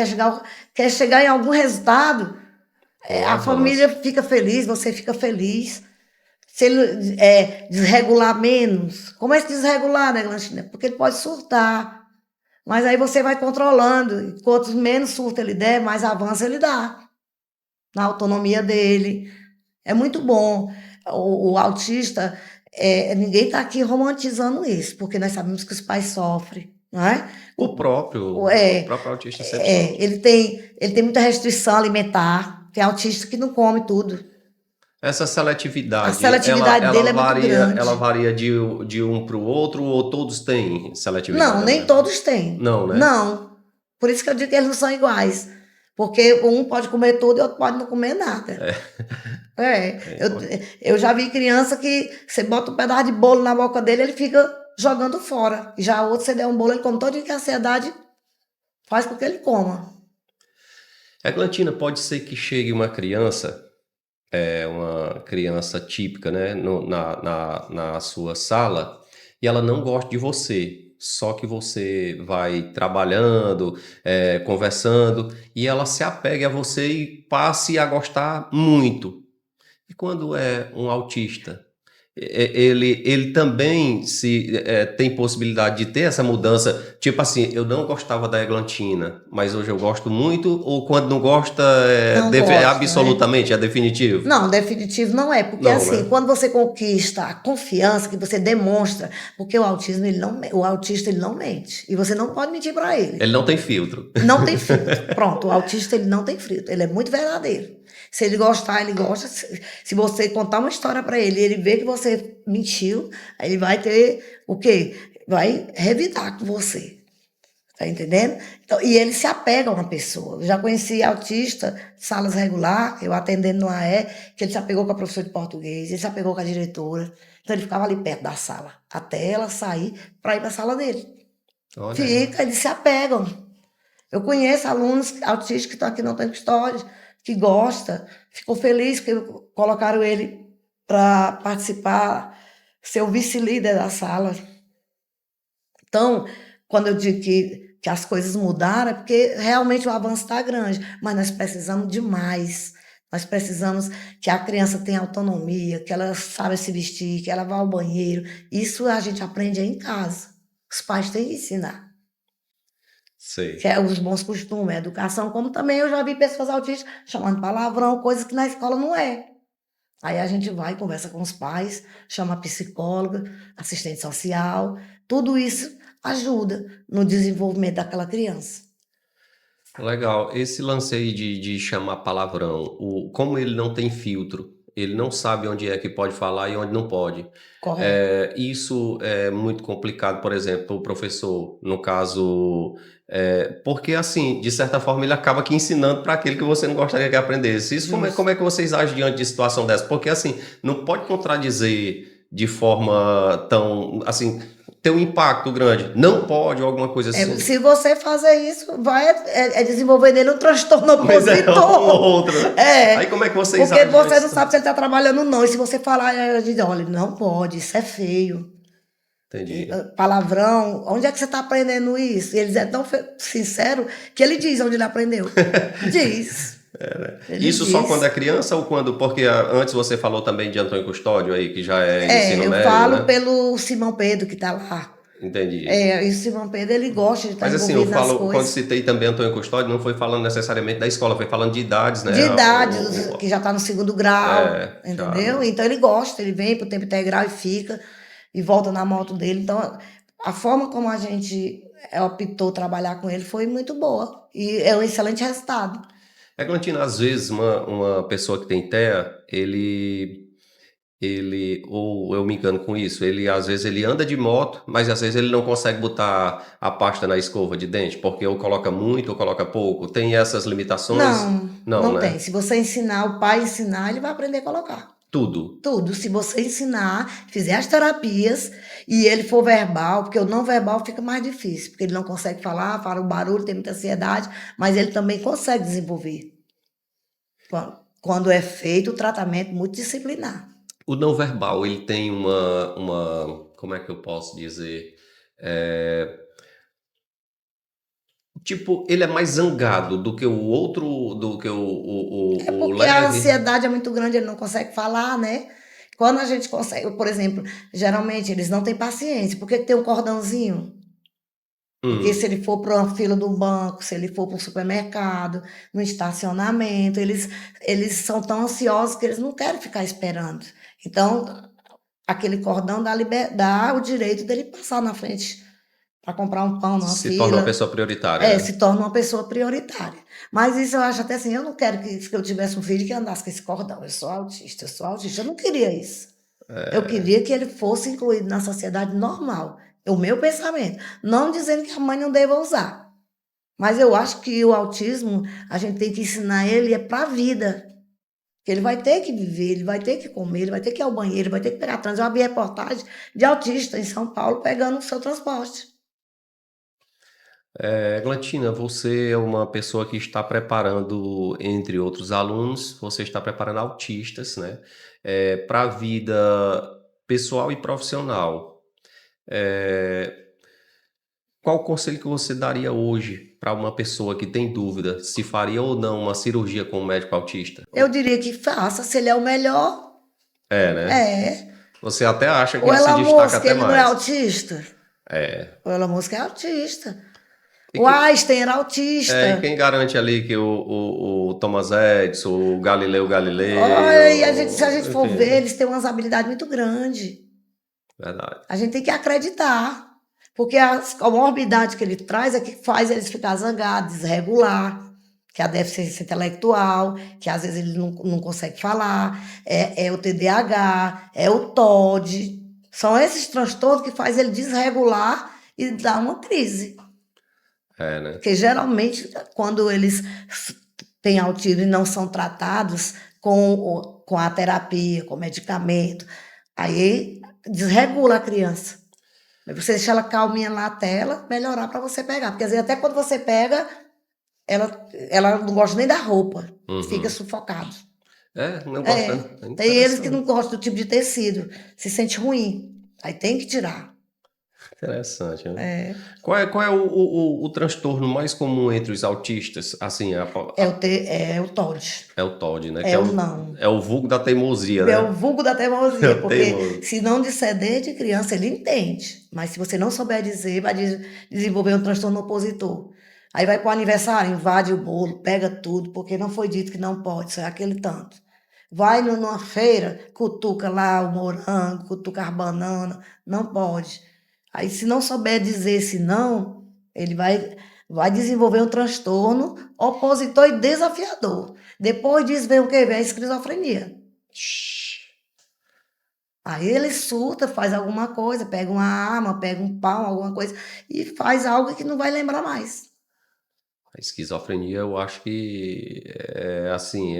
quer chegar em algum resultado, um a família avanço. fica feliz, você fica feliz. Se ele desregular menos, como é que desregular, né, Glanchina? Porque ele pode surtar. Mas aí você vai controlando. E quanto menos surto ele der, mais avanço ele dá na autonomia dele. É muito bom. O autista, ninguém está aqui romantizando isso, porque nós sabemos que os pais sofrem, não é? O próprio autista sempre sofre. Ele tem muita restrição alimentar. Tem autista que não come tudo. Essa A seletividade, seletividade dele é muito ela grande. varia de um para o outro ou todos têm seletividade Não, a nem mais? todos têm. Não, né? Não. Por isso que eu digo que eles não são iguais. Porque um pode comer tudo e outro pode não comer nada. É, Eu, eu já vi criança que você bota um pedaço de bolo na boca dele, ele fica jogando fora. E já outro, você der um bolo, ele come todo, que a ansiedade faz com que ele coma. Eglantina, pode ser que chegue uma criança típica, né, na sua sala, e ela não gosta de você. Só que você vai trabalhando, conversando, e ela se apega a você e passe a gostar muito. E quando é um autista, ele também tem possibilidade de ter essa mudança. Tipo assim, eu não gostava da Eglantina, mas hoje eu gosto muito, ou quando não gosta, Não gosta, né? absolutamente, é definitivo? Não, definitivo não é, porque Não, assim, né? quando você conquista a confiança que você demonstra, porque o autismo, o autista, ele não mente, e você não pode mentir para ele. Ele não tem filtro. Não tem filtro. Pronto, o autista, ele não tem filtro, ele é muito verdadeiro. Se ele gostar, ele gosta. Se você contar uma história para ele e ele ver que você mentiu, aí ele vai ter o quê? Vai revidar com você. Tá entendendo? Então, e ele se apega a uma pessoa. Eu já conheci autista de salas regular, eu atendendo no AE, que ele se apegou com a professora de português, ele se apegou com a diretora. Então ele ficava ali perto da sala, até ela sair para ir para a sala dele. Olha aí. Fica, eles se apegam. Eu conheço alunos autistas que estão aqui no Antônio Custódio, que gosta, ficou feliz que colocaram ele para participar, ser o vice-líder da sala. Então, quando eu digo que as coisas mudaram, é porque realmente o avanço está grande, mas nós precisamos de mais. Nós precisamos que a criança tenha autonomia, que ela saiba se vestir, que ela vá ao banheiro. Isso a gente aprende aí em casa. Os pais têm que ensinar. Que Sei. é os bons costumes, a educação, como também eu já vi pessoas autistas chamando palavrão, coisas que na escola não é. Aí a gente vai, conversa com os pais, chama a psicóloga, assistente social, tudo isso ajuda no desenvolvimento daquela criança. Legal. Esse lance aí de chamar palavrão, como ele não tem filtro, ele não sabe onde é que pode falar e onde não pode. Correto. Isso é muito complicado, por exemplo, o professor, no caso, porque assim, de certa forma, ele acaba que ensinando para aquele que você não gostaria que aprendesse. Isso como Justo. é que vocês agem diante de situação dessa? Porque assim, não pode contradizer de forma tão, assim, ter um impacto grande. Não pode, ou alguma coisa assim. Se você fazer isso, vai desenvolver nele um transtorno Mas é opositor. outra. Aí É, como é que vocês porque agem você não diante? sabe se ele está trabalhando ou não. E se você falar, a gente diz, olha, não pode, isso é feio. Entendi. Palavrão, onde é que você está aprendendo isso? E ele é tão sincero que ele diz onde ele aprendeu. Diz. Ele Isso só quando diz. é criança ou quando. Porque antes você falou também de Antônio Custódio aí, que já é ensino Eu médio, falo né? pelo Simão Pedro que está lá. Entendi. E o Simão Pedro, ele gosta de estar Mas assim, eu envolvido nas falo, quando coisas. citei também Antônio Custódio, não foi falando necessariamente da escola, foi falando de idades, De né? idade, que já está no segundo grau, Já. entendeu? Então ele gosta, ele vem para o tempo integral e fica, e volta na moto dele. Então, a forma como a gente optou trabalhar com ele foi muito boa. E é um excelente resultado. Eglantina, às vezes, uma pessoa que tem TEA, ou eu me engano com isso, às vezes ele anda de moto, mas às vezes ele não consegue botar a pasta na escova de dente, porque ou coloca muito ou coloca pouco. Tem essas limitações? Não, Não, não tem. né? Se você ensinar, o pai ensinar, ele vai aprender a colocar. Tudo. Tudo. Se você ensinar, fizer as terapias e ele for verbal, porque o não verbal fica mais difícil, porque ele não consegue falar, fala o barulho, tem muita ansiedade, mas ele também consegue desenvolver. Quando é feito o tratamento multidisciplinar. O não verbal, ele tem como é que eu posso dizer? É, tipo, ele é mais zangado do que o outro, do que É o porque a leve? ansiedade é muito grande, ele não consegue falar, né? Quando a gente consegue, por exemplo, geralmente eles não têm paciência. Por que que tem um cordãozinho? Porque se Hum, ele for para uma fila do banco, se ele for para um supermercado, no estacionamento, eles são tão ansiosos que eles não querem ficar esperando. Então, aquele cordão dá o direito dele passar na frente para comprar um pão numa se torna uma fila. pessoa prioritária, É, né? se torna uma pessoa prioritária. Mas isso eu acho até assim, eu não quero que se eu tivesse um filho que andasse com esse cordão. Eu sou autista. Eu não queria isso. Eu queria que ele fosse incluído na sociedade normal. É o meu pensamento. Não dizendo que a mãe não deva usar. Mas eu acho que o autismo, a gente tem que ensinar ele é para a vida. Que ele vai ter que viver, ele vai ter que comer, ele vai ter que ir ao banheiro, ele vai ter que pegar trânsito. Eu vi reportagem de autista em São Paulo pegando o seu transporte. Glantina, você é uma pessoa que está preparando, entre outros alunos, você está preparando autistas, né? Para a vida pessoal e profissional. É, qual o conselho que você daria hoje para uma pessoa que tem dúvida se faria ou não uma cirurgia com um médico autista? Eu diria que faça, se ele é o melhor, É, né? é. Você até acha que O ele se Elon destaca Musk, até ele não é mais. autista? É. O Elon Musk é autista. E, O que, Einstein era e autista. quem garante ali que o Thomas Edison, o Galileu Galilei, Olha, e se a gente for enfim, ver, eles têm umas habilidades muito grandes. verdade. A gente tem que acreditar. Porque a comorbidade que ele traz é que faz eles ficar zangados, desregular, que é a deficiência intelectual, que às vezes ele não consegue falar, é o TDAH, é o TOD. São esses transtornos que faz ele desregular e dar uma crise. É, né? Porque geralmente, quando eles têm autismo e não são tratados com a terapia, com medicamento, aí desregula a criança. Mas você deixa ela calminha lá até ela melhorar para você pegar. Porque às vezes até quando você pega, ela não gosta nem da roupa, fica Uhum. sufocado. Não gosta, É, né? É tem eles que não interessante. gostam do tipo de tecido, se sente ruim. Aí tem que tirar. Interessante, né? É, Qual é o transtorno mais comum entre os autistas? Assim, é o TOD, é o TOD, né? Que é o não. é o vulgo da teimosia, É o né? vulgo da É teimosia, o porque teimoso. se não disser desde criança, ele entende. Mas se você não souber dizer, vai desenvolver um transtorno opositor. Aí vai para o aniversário, invade o bolo, pega tudo, porque não foi dito que não pode, só é aquele tanto. Vai numa feira, cutuca lá o morango, cutuca as bananas, não pode. Aí se não souber dizer esse não, ele vai desenvolver um transtorno opositor e desafiador. Depois disso vem o quê? Vem a esquizofrenia. Shhh. Aí ele surta, faz alguma coisa, pega uma arma, pega um pau, alguma coisa, e faz algo que não vai lembrar mais. A esquizofrenia, eu acho que assim,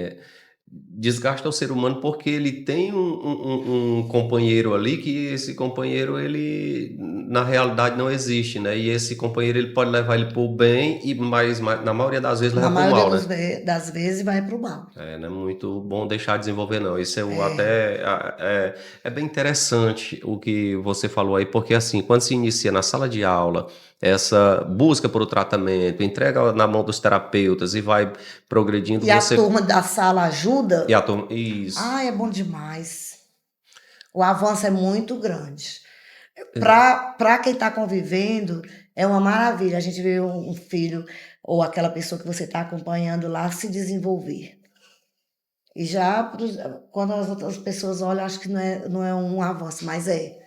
desgasta o ser humano porque ele tem um companheiro ali que esse companheiro ele na realidade não existe, né? E esse companheiro ele pode levar ele para o bem e na maioria das vezes Na leva para o maioria mal, né? das vezes vai para o mal. Não é muito bom deixar desenvolver, não. Isso É, é bem interessante o que você falou aí, porque assim, quando se inicia na sala de aula, essa busca por o tratamento, entrega na mão dos terapeutas e vai progredindo, e a você. turma da sala E a ajuda, turma. Isso. é bom demais. O avanço é muito grande. Para quem está convivendo, é uma maravilha a gente ver um filho ou aquela pessoa que você está acompanhando lá se desenvolver. E já quando as outras pessoas olham, acho que não é um avanço, mas é.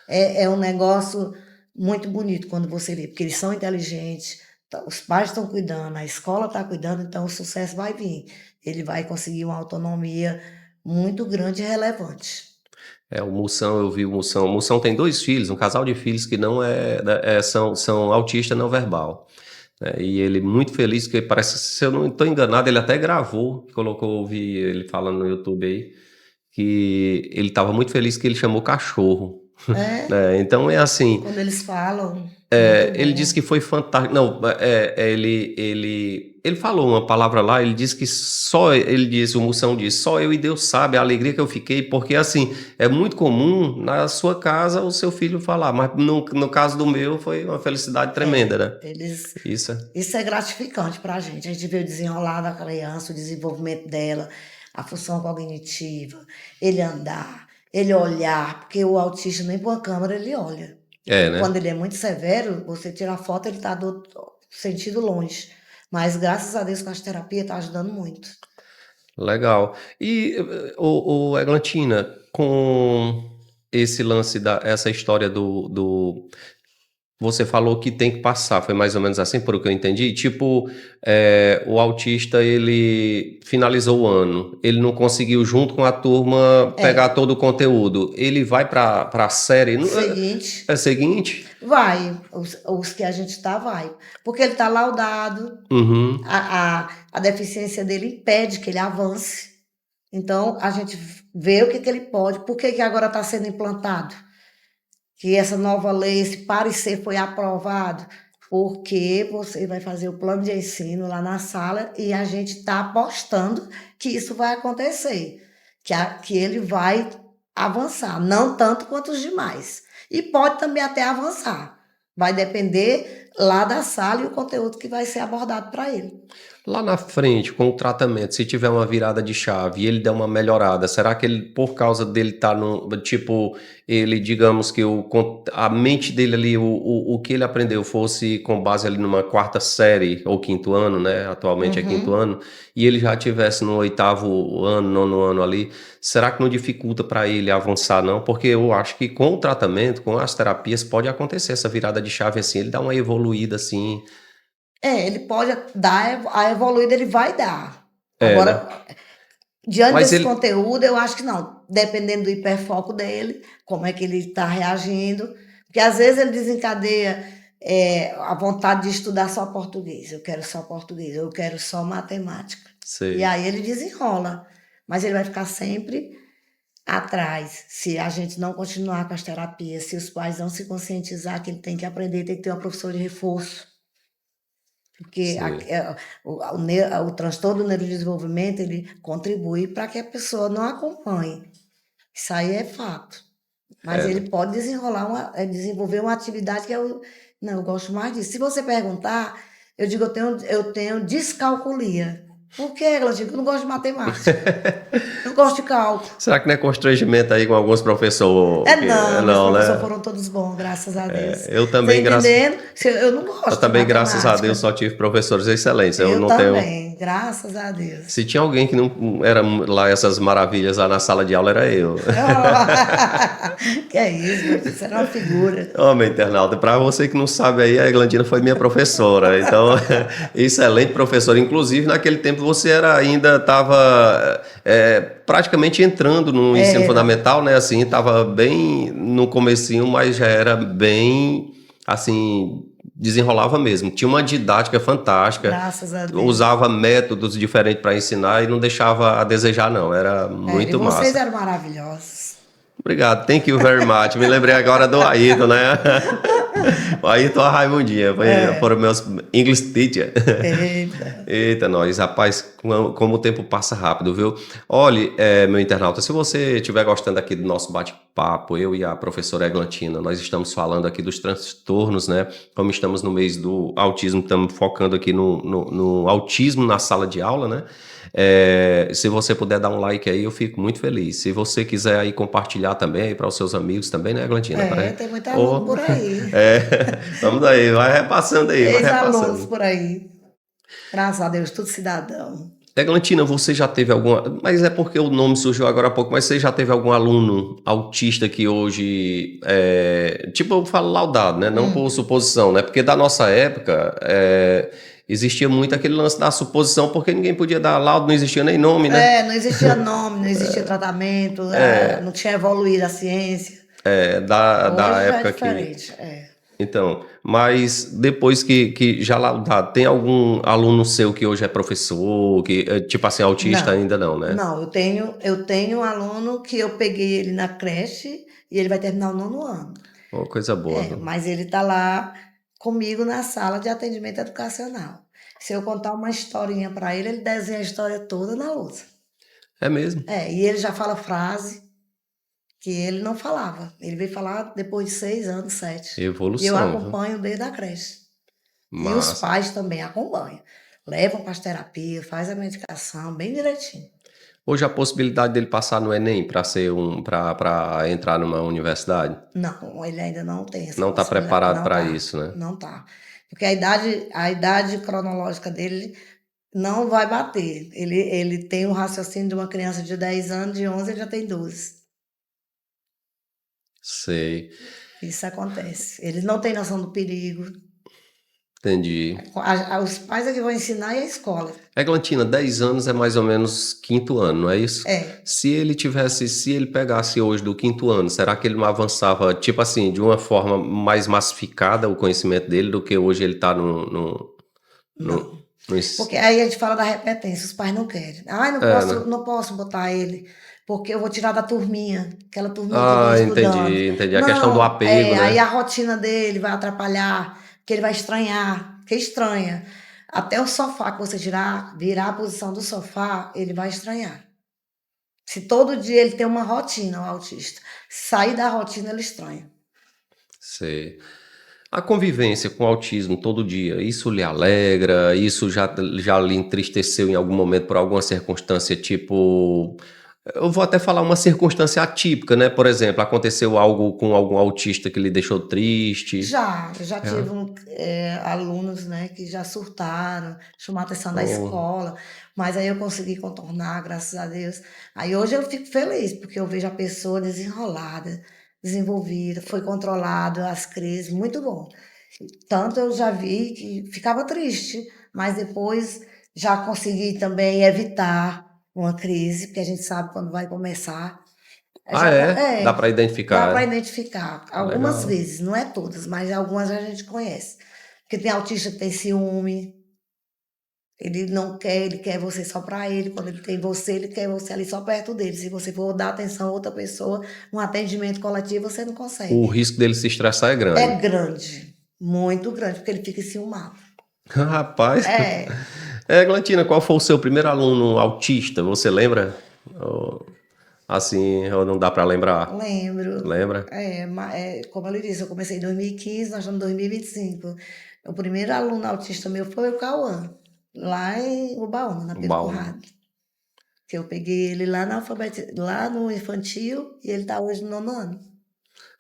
É um negócio muito bonito quando você vê, porque eles são inteligentes, os pais estão cuidando, a escola está cuidando, então o sucesso vai vir. Ele vai conseguir uma autonomia muito grande e relevante. O Moção, eu vi o Moção. O Moção tem dois filhos, um casal de filhos que não são autista não verbal. E ele muito feliz, que parece, se eu não estou enganado, ele até gravou, colocou, ouvi ele falando no YouTube aí, que ele estava muito feliz que ele chamou cachorro. É, Então é assim, quando eles falam, muito ele disse bom. que foi fantástico. Não, ele falou uma palavra lá, ele disse que ele disse, o Moção disse, só eu e Deus sabe a alegria que eu fiquei, porque assim, é muito comum na sua casa o seu filho falar, mas no caso do meu foi uma felicidade tremenda, né? Eles, Isso, isso é gratificante para a gente. A gente vê o desenrolar da criança, o desenvolvimento dela, a função cognitiva, ele andar, ele olhar, porque o autista nem com a câmera ele olha. Quando né? ele é muito severo, você tira a foto, ele está do outro sentido longe. Mas graças a Deus com as terapias está ajudando muito. Legal. E, o Eglantina, com esse lance essa história você falou que tem que passar, foi mais ou menos assim, por o que eu entendi? Tipo, o autista, ele finalizou o ano, ele não conseguiu, junto com a turma, pegar É, todo o conteúdo. Ele vai para a série seguinte, seguinte? vai, os que a gente está, vai. Porque ele está laudado, Uhum, a deficiência dele impede que ele avance. Então, a gente vê o que, que ele pode, por que, que agora está sendo implantado. Que essa nova lei, esse parecer foi aprovado, porque você vai fazer o plano de ensino lá na sala e a gente está apostando que isso vai acontecer, que ele vai avançar, não tanto quanto os demais. E pode também até avançar. Vai depender lá da sala e o conteúdo que vai ser abordado para ele. lá na frente, com o tratamento, se tiver uma virada de chave e ele der uma melhorada, será que ele, por causa dele estar no, tipo, ele, digamos que a mente dele ali, o que ele aprendeu fosse com base ali numa quarta série ou quinto ano, né? Atualmente é quinto Uhum. ano, e ele já tivesse no oitavo ano, nono ano ali, será que não dificulta para ele avançar, não? Porque eu acho que com o tratamento, com as terapias, pode acontecer essa virada de chave assim, ele dá uma evoluída assim, Ele pode dar a evoluída, ele vai dar. né? Agora, diante Mas desse ele, conteúdo, eu acho que não. Dependendo do hiperfoco dele, como é que ele está reagindo. Porque às vezes ele desencadeia a vontade de estudar só português. Eu quero só português, eu quero só matemática. E sei. aí ele desenrola. Mas ele vai ficar sempre atrás. Se a gente não continuar com as terapias, se os pais não se conscientizar que ele tem que aprender, tem que ter uma professora de reforço. Porque Sim, o transtorno do neurodesenvolvimento, ele contribui para que a pessoa não acompanhe. Isso aí é fato. Mas é, né? ele pode desenvolver uma atividade que não, eu gosto mais disso. Se você perguntar, eu digo, eu tenho descalculia. Por quê, Gladys? Eu não gosto de matemática. Eu não gosto de cálculo. Será que não é constrangimento aí com alguns professores? Não, meus Não, professores né? foram todos bons, graças a Deus. Eu Você também, entendendo? Eu não eu gosto de também, graças a Deus, matemática. só tive professores excelentes. Eu Eu não tenho. também, graças a Deus. Se tinha alguém que não era lá essas maravilhas lá na sala de aula, era eu. Que é isso, meu filho, você era uma figura. Homem, internauta, para você que não sabe aí, a Eglandina foi minha professora. Então, excelente professora. Inclusive, naquele tempo você ainda estava praticamente entrando no ensino Era, fundamental, né? Assim, estava bem no comecinho, mas já era bem, assim, desenrolava mesmo. Tinha uma didática fantástica, graças a Deus. usava métodos diferentes para ensinar e não deixava a desejar, não. Era Era, e muito vocês massa. eram maravilhosos. Obrigado, thank you very much. Me lembrei agora do Ayrton, né? O Ayrton a Raimundinha, foram meus English teacher. Eita. Eita, nós, rapaz, como o tempo passa rápido, viu? Olhe, meu internauta, se você estiver gostando aqui do nosso bate-papo, eu e a professora Eglantina, nós estamos falando aqui dos transtornos, né? Como estamos no mês do autismo, estamos focando aqui no autismo na sala de aula, né? Se você puder dar um like aí, eu fico muito feliz. Se você quiser aí compartilhar também para os seus amigos também, né, Eglantina? Tem muito aluno por aí. Vamos aí, vai repassando aí, vai Ex-alunos repassando. por aí. Graças a Deus, tudo cidadão. Eglantina, você já teve alguma. Mas é porque o nome surgiu agora há pouco, mas você já teve algum aluno autista que hoje. Tipo, eu falo laudado, né? Não por suposição, né? Porque da nossa época existia muito aquele lance da suposição, porque ninguém podia dar laudo, não existia nem nome, né? Não existia nome, não existia tratamento, não tinha evoluído a ciência. Da Hoje já é época que. diferente. Então, mas depois que já laudado, tem algum aluno seu que hoje é professor, que, tipo assim, autista Não, ainda não, né? não, eu tenho um aluno que eu peguei ele na creche e ele vai terminar o nono ano. Uma coisa boa, viu? Mas ele está lá comigo na sala de atendimento educacional. Se eu contar uma historinha para ele, ele desenha a história toda na lousa. É mesmo? E ele já fala frase que ele não falava. Ele veio falar depois de 6 anos, 7. E eu Evolução, viu? acompanho desde a creche. E os Massa. pais também acompanham. Levam para as terapias, faz a medicação bem direitinho. Hoje a possibilidade dele passar no Enem para entrar numa universidade? Não, ele ainda não tem essa Não está possibilidade. preparado Não para tá, isso, né? não tá. Porque a idade cronológica dele não vai bater. Ele tem o raciocínio de uma criança de 10 anos, de 11 ele já tem 12. Sei, Isso acontece. Eles não têm noção do perigo. entendi. Os pais é que vão ensinar e a escola. Eglantina, 10 anos é mais ou menos quinto ano, não é isso? É, Se ele pegasse hoje do quinto ano, será que ele não avançava, tipo assim, de uma forma mais massificada o conhecimento dele do que hoje ele está não. no Porque aí a gente fala da repetência, os pais não querem. Ai, não é, posso, né? não posso botar ele, porque eu vou tirar da turminha, aquela turminha que vinha Ah, estudando. entendi. A questão do Não, apego, aí né? a rotina dele vai atrapalhar, que ele vai estranhar, que estranha. Até o sofá que você virar a posição do sofá, ele vai estranhar. Se todo dia ele tem uma rotina, o autista, sair da rotina, ele estranha. Sei. A convivência com o autismo todo dia, isso lhe alegra? Isso já lhe entristeceu em algum momento por alguma circunstância, tipo. Eu vou até falar uma circunstância atípica, né? Por exemplo, aconteceu algo com algum autista que lhe deixou triste. Eu já É. tive alunos, né, que já surtaram, chamar a atenção da Oh, escola, mas aí eu consegui contornar, graças a Deus. Aí hoje eu fico feliz, porque eu vejo a pessoa desenrolada, desenvolvida, foi controlado as crises, muito bom. Tanto eu já vi que ficava triste, mas depois já consegui também evitar uma crise, porque a gente sabe quando vai começar. ah, é? Dá para Dá para identificar. identificar. Algumas Legal. vezes, não é todas, mas algumas a gente conhece. Porque tem autista que tem ciúme, ele não quer, ele quer você só para ele. Quando ele tem você, ele quer você ali só perto dele. Se você for dar atenção a outra pessoa, um atendimento coletivo, você não O consegue. risco dele se estressar é É grande. grande, muito grande, porque ele fica enciumado. Rapaz. É, É, Glantina, qual foi o seu primeiro aluno autista? Você lembra? Ou, assim, ou não dá para lembrar? lembro. Lembra? Como eu lhe disse, eu comecei em 2015, nós estamos em 2025. O primeiro aluno autista meu foi o Cauã, lá em Ubaúna, na Pedro Baú. Conrado. Que eu peguei ele lá, lá no infantil e ele está hoje no 9º ano.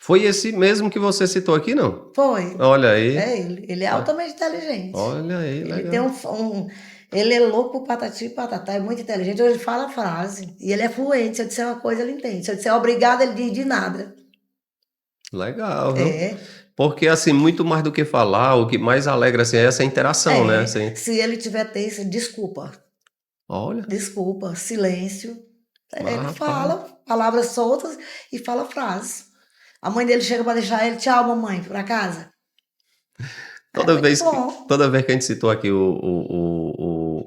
Foi esse mesmo que você citou aqui, não? Foi, Olha aí. é ele. Ele é Ah, altamente inteligente. olha aí, Ele tem legal. ele é louco por patati e patatá, é muito inteligente. Hoje ele fala a frase e ele é fluente. Se eu disser uma coisa, ele entende. Se eu disser obrigado, ele diz de nada. Legal, viu? É, Porque, assim, muito mais do que falar, o que mais alegra, assim, é essa interação, né? Assim, Se ele tiver tenso, desculpa. olha, Desculpa, silêncio. mas, Ele rapaz. fala palavras soltas e fala frases. A mãe dele chega para deixar ele, tchau, mamãe, para casa. É muito bom. Toda vez que a gente citou aqui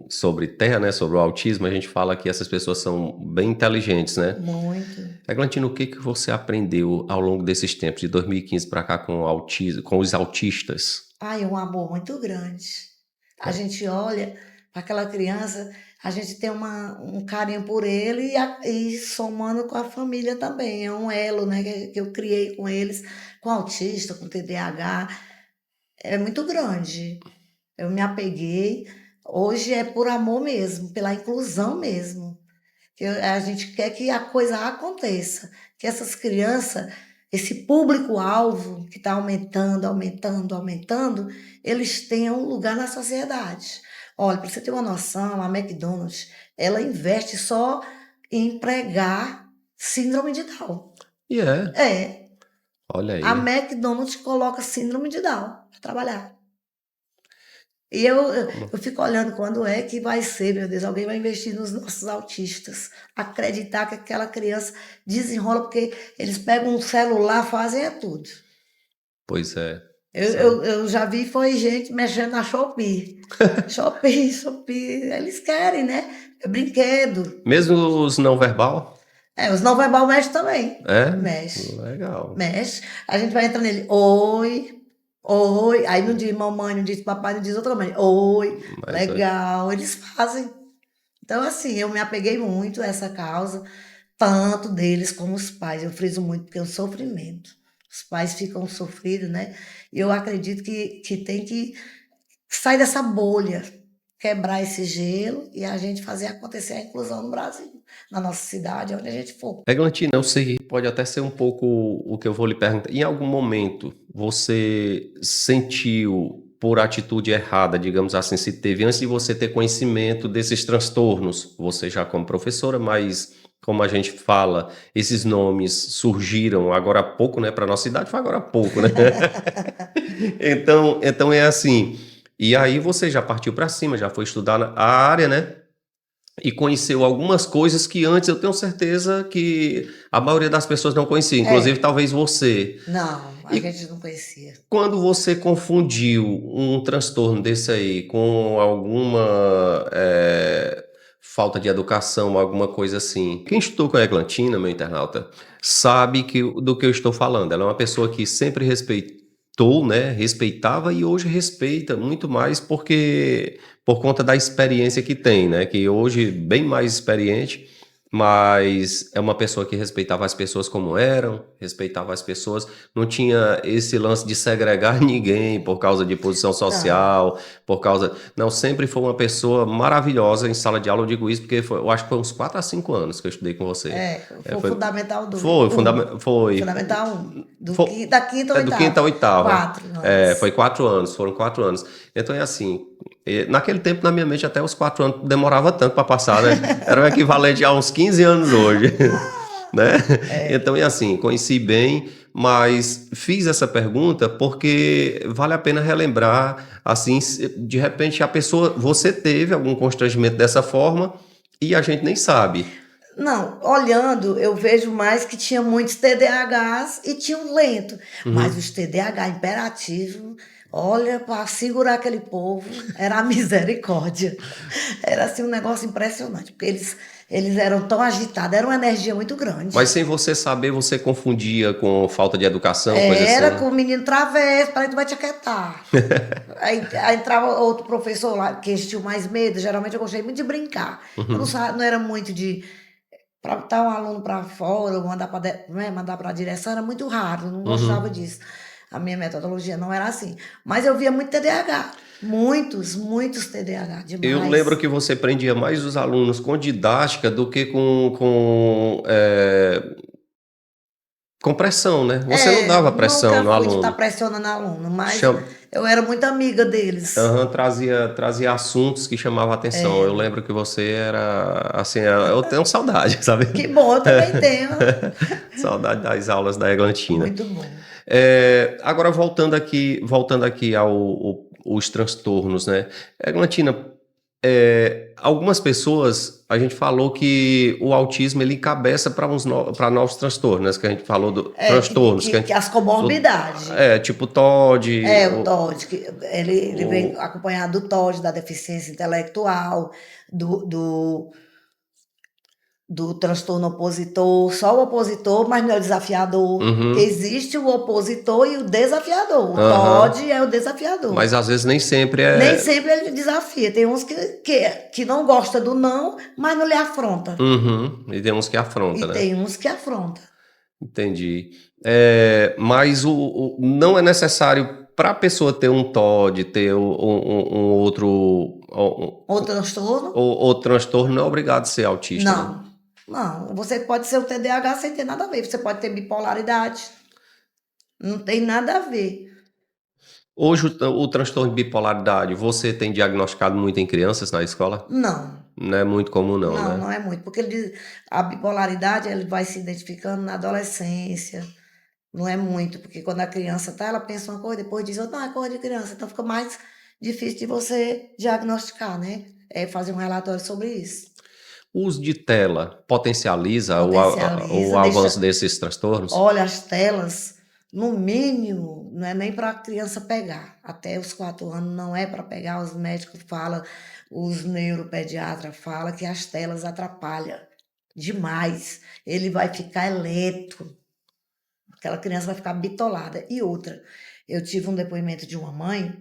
sobre Terra, né? Sobre o autismo, a gente fala que essas pessoas são bem inteligentes, né? Muito. Eglantino, o que que você aprendeu ao longo desses tempos, de 2015 para cá, com o autismo, com os autistas? Ai, é um amor muito grande. A gente olha para aquela criança, a gente tem um carinho por ele e somando com a família também. É um elo, né, que eu criei com eles, com autista, com TDAH. É muito grande. Eu me apeguei. Hoje é por amor mesmo, pela inclusão mesmo. A gente quer que a coisa aconteça, que essas crianças, esse público-alvo que está aumentando, aumentando, aumentando, eles tenham um lugar na sociedade. Olha, para você ter uma noção, a McDonald's, ela investe só em empregar síndrome de Down. E é, É, olha a aí. McDonald's coloca síndrome de Down para trabalhar. E eu fico olhando quando é que vai ser, meu Deus, alguém vai investir nos nossos autistas, acreditar que aquela criança desenrola, porque eles pegam um celular, fazem é tudo. Pois é. Eu, São. eu, eu já vi foi gente mexendo na Shopee. Shopee, eles querem, né? É brinquedo. Mesmo os não verbal? Os não verbal mexe também. É? Mexe, Legal. mexe. A gente vai entrar nele. Oi, Oi. Aí não diz mamãe, não diz papai, não diz outra mãe. Oi, Mas legal. Eles fazem. Então, assim, eu me apeguei muito a essa causa, tanto deles como os pais. Eu friso muito, porque é um sofrimento. Os pais ficam sofridos, né? E eu acredito que tem que sair dessa bolha, quebrar esse gelo e a gente fazer acontecer a inclusão no Brasil, na nossa cidade, onde a gente for. Eglantina, eu sei que pode até ser um pouco o que eu vou lhe perguntar. Em algum momento você sentiu por atitude errada, digamos assim, se teve, antes de você ter conhecimento desses transtornos, você já como professora, mas como a gente fala, esses nomes surgiram agora há pouco, né? Para nossa cidade foi agora há pouco, né? Então é assim. E aí você já partiu para cima, já foi estudar a área, né? E conheceu algumas coisas que antes eu tenho certeza que a maioria das pessoas não conhecia, inclusive É, talvez você. não, a E gente não conhecia. quando você confundiu um transtorno desse aí com alguma falta de educação, alguma coisa assim, quem estudou com a Eglantina, meu internauta, sabe do que eu estou falando. Ela é uma pessoa que sempre respeitou, né? Respeitava e hoje respeita muito mais porque por conta da experiência que tem, né? Que hoje bem mais experiente, mas é uma pessoa que respeitava as pessoas como eram, respeitava as pessoas, não tinha esse lance de segregar ninguém por causa de posição Não, social, por causa. Não, sempre foi uma pessoa maravilhosa em sala de aula, eu digo isso porque eu acho que foi uns 4 a 5 anos que eu estudei com você. foi o Foi, Fundamental foi, um, foi, Fundamental um, foi, da quinta ao do quinta oitavo, à oitava. 4 anos. Foi 4 anos, foram 4 anos. Então é assim, naquele tempo na minha mente até os 4 anos demorava tanto para passar, né? Era o equivalente a uns 15 anos hoje. Né? Então é assim, conheci bem, mas fiz essa pergunta porque vale a pena relembrar, assim, de repente a pessoa, você teve algum constrangimento dessa forma e a gente nem sabe. Não, olhando, eu vejo mais que tinha muitos TDAHs e tinha um lento. Mas Uhum. os TDAH imperativo, olha, para segurar aquele povo, era a misericórdia. Era assim um negócio impressionante, porque eles eram tão agitados, era uma energia muito Mas grande. sem você saber, você confundia com falta de educação, coisa Era assim. com o menino travesso, para tu vai te aquietar. Aí entrava outro professor lá, que eles tinham mais medo. Geralmente eu gostei muito de brincar. Eu não, Uhum, não era muito de para botar um aluno para fora, ou mandar para mandar para a direção, era muito raro, eu não gostava uhum. disso. A minha metodologia não era assim. Mas eu via muito TDAH. Muitos, muitos TDAH, Eu lembro demais. que você prendia mais os alunos com didática do que com pressão, né? Você não É, dava pressão nunca no fui de estar aluno. pressionando aluno, mas Cham- eu era muito amiga deles. Aham, trazia assuntos que chamavam a atenção. Eu Era. lembro que você era assim, eu tenho saudade, sabe? Que bom, eu também tenho. Saudade das aulas da Eglantina. Muito bom. Agora voltando aqui os transtornos, né? Eglantina, algumas pessoas, a gente falou que o autismo ele encabeça para novos transtornos, né? Que a gente falou do É, transtornos, que as comorbidades. tipo TOD, É, o TOD, que ele vem o, acompanhado do TOD, da deficiência intelectual, do, do, do transtorno opositor, só o opositor, mas não é o desafiador. Que uhum, existe o opositor e o desafiador. O aham. TOD é o desafiador. Mas às vezes nem sempre Nem é. sempre ele desafia. Tem uns que não gosta do não, mas não lhe afronta. Uhum, e tem uns que E afronta, né? tem uns que afronta. Entendi. Mas não é necessário para a pessoa ter um TOD, ter um O transtorno? outro transtorno, não é obrigado a ser autista, né? Não. Não. Você pode ser o TDAH sem ter nada a ver. Você pode ter bipolaridade. Não tem nada a ver. Hoje o transtorno de bipolaridade, você tem diagnosticado muito em crianças na escola? Não. Não é muito comum não, Não, né? não é muito. Porque a bipolaridade ele vai se identificando na adolescência. Não é muito. Porque quando a criança tá, ela pensa uma coisa, depois diz outra, não, é coisa de criança. Então fica mais difícil de você diagnosticar, né? É fazer um relatório sobre isso. O uso de tela potencializa o Potencializa, avanço deixa. desses transtornos? Olha, as telas, no mínimo, não é nem para a criança pegar. Até os 4 anos não é para pegar. Os médicos falam, os neuropediatras falam que as telas atrapalham demais. Ele vai ficar lento. Aquela criança vai ficar bitolada. E outra, eu tive um depoimento de uma mãe,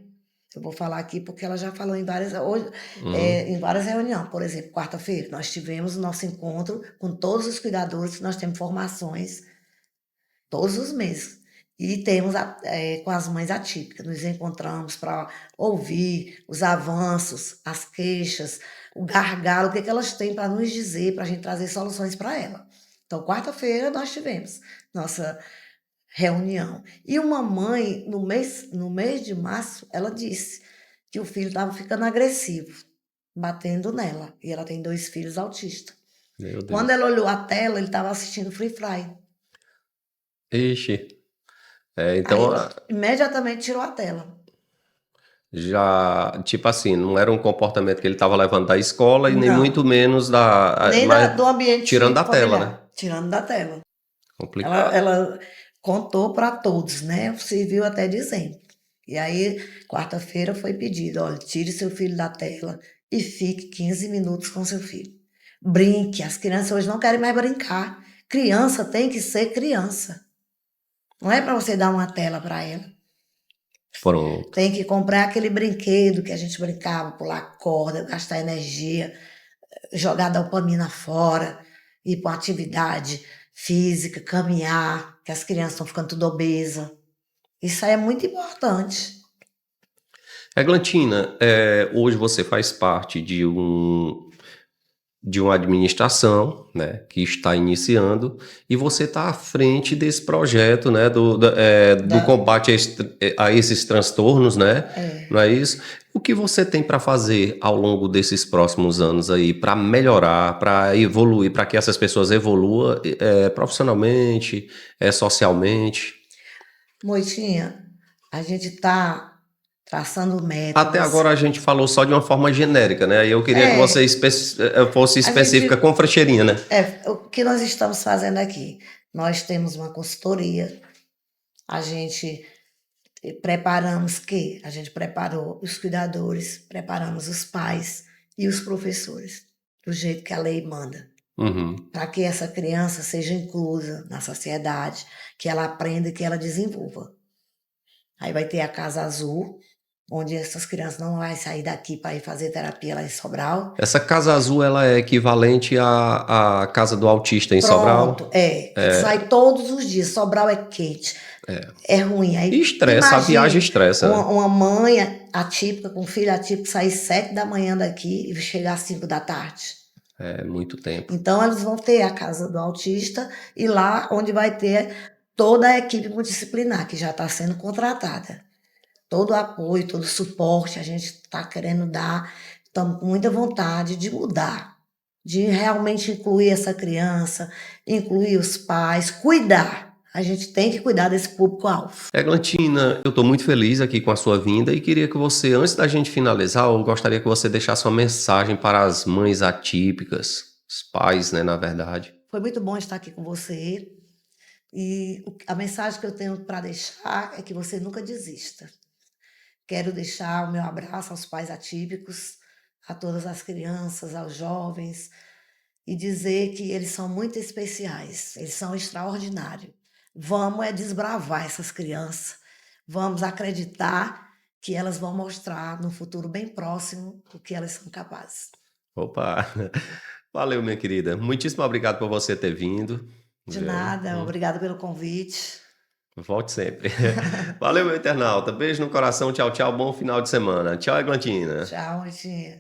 eu vou falar aqui porque ela já falou em várias, hoje, Uhum. em várias reuniões. Por exemplo, quarta-feira, nós tivemos o nosso encontro com todos os cuidadores, que nós temos formações todos os meses. E temos com as mães atípicas, nos encontramos para ouvir os avanços, as queixas, o gargalo, o que, que elas têm para nos dizer, para a gente trazer soluções para ela. Então, quarta-feira nós tivemos nossa reunião. E uma mãe, no mês de março, ela disse que o filho estava ficando agressivo, batendo nela. E ela tem 2 filhos autistas. Meu Quando Deus. ela olhou a tela, ele estava assistindo Free Fry. Ixi. Aí Então, ela imediatamente tirou a tela. já, tipo assim, não era um comportamento que ele estava levando da escola e nem muito Não, menos nem mas do tirando ambiente da tela, né? familiar, tirando da tela. Ela, Complicado. ela contou para todos, né? Serviu até de exemplo. E aí, quarta-feira foi pedido: olha, tire seu filho da tela e fique 15 minutos com seu filho. Brinque, as crianças hoje não querem mais brincar. Criança tem que ser criança. Não é para você dar uma tela para ela. Pronto. Tem que comprar aquele brinquedo que a gente brincava, pular corda, gastar energia, jogar dopamina fora, ir para uma atividade física, caminhar, que as crianças estão ficando tudo obesas. Isso aí é muito importante. Eglantina, hoje você faz parte de uma administração, né, que está iniciando e você está à frente desse projeto, né, do Da, combate a esses transtornos, né? Não é, é isso? O que você tem para fazer ao longo desses próximos anos aí para melhorar, para evoluir, para que essas pessoas evoluam profissionalmente, socialmente? Moitinha, a gente está traçando Até metas. agora a gente falou só de uma forma genérica, né? E eu queria que você É, fosse a específica gente, com frecheirinha, né? o que nós estamos fazendo aqui? Nós temos uma consultoria, a gente preparamos que? A gente preparou os cuidadores, preparamos os pais e os professores, do jeito que a lei manda, Uhum. para que essa criança seja inclusa na sociedade, que ela aprenda e que ela desenvolva. Aí vai ter a Casa Azul, onde essas crianças não vão sair daqui para ir fazer terapia lá em Sobral. Essa Casa Azul, ela é equivalente à Casa do Autista em Pronto, Sobral? que sai todos os dias. Sobral é quente, é ruim. E Aí estressa, a viagem imagine estressa, né? uma mãe atípica, com filho atípico, sair 7 da manhã daqui e chegar às 5 da tarde. É muito tempo. Então, eles vão ter a casa do autista e lá onde vai ter toda a equipe multidisciplinar, que já está sendo contratada. Todo o apoio, todo o suporte a gente está querendo dar. Estamos com muita vontade de mudar, de realmente incluir essa criança, incluir os pais, cuidar. A gente tem que cuidar desse público-alvo. Eglantina, eu estou muito feliz aqui com a sua vinda e queria que você, antes da gente finalizar, eu gostaria que você deixasse uma mensagem para as mães atípicas, os pais, né, na verdade. Foi muito bom estar aqui com você. E a mensagem que eu tenho para deixar é que você nunca desista. Quero deixar o meu abraço aos pais atípicos, a todas as crianças, aos jovens, e dizer que eles são muito especiais, eles são extraordinários. Vamos desbravar essas crianças, vamos acreditar que elas vão mostrar no futuro bem próximo o que elas são capazes. Opa! Valeu, minha querida. Muitíssimo obrigado por você ter vindo. De Viu? nada, obrigada pelo convite. Volte sempre. Valeu, meu internauta. Beijo no coração. Tchau, tchau. Bom final de semana. Tchau, Eglantina. Tchau, Antinha.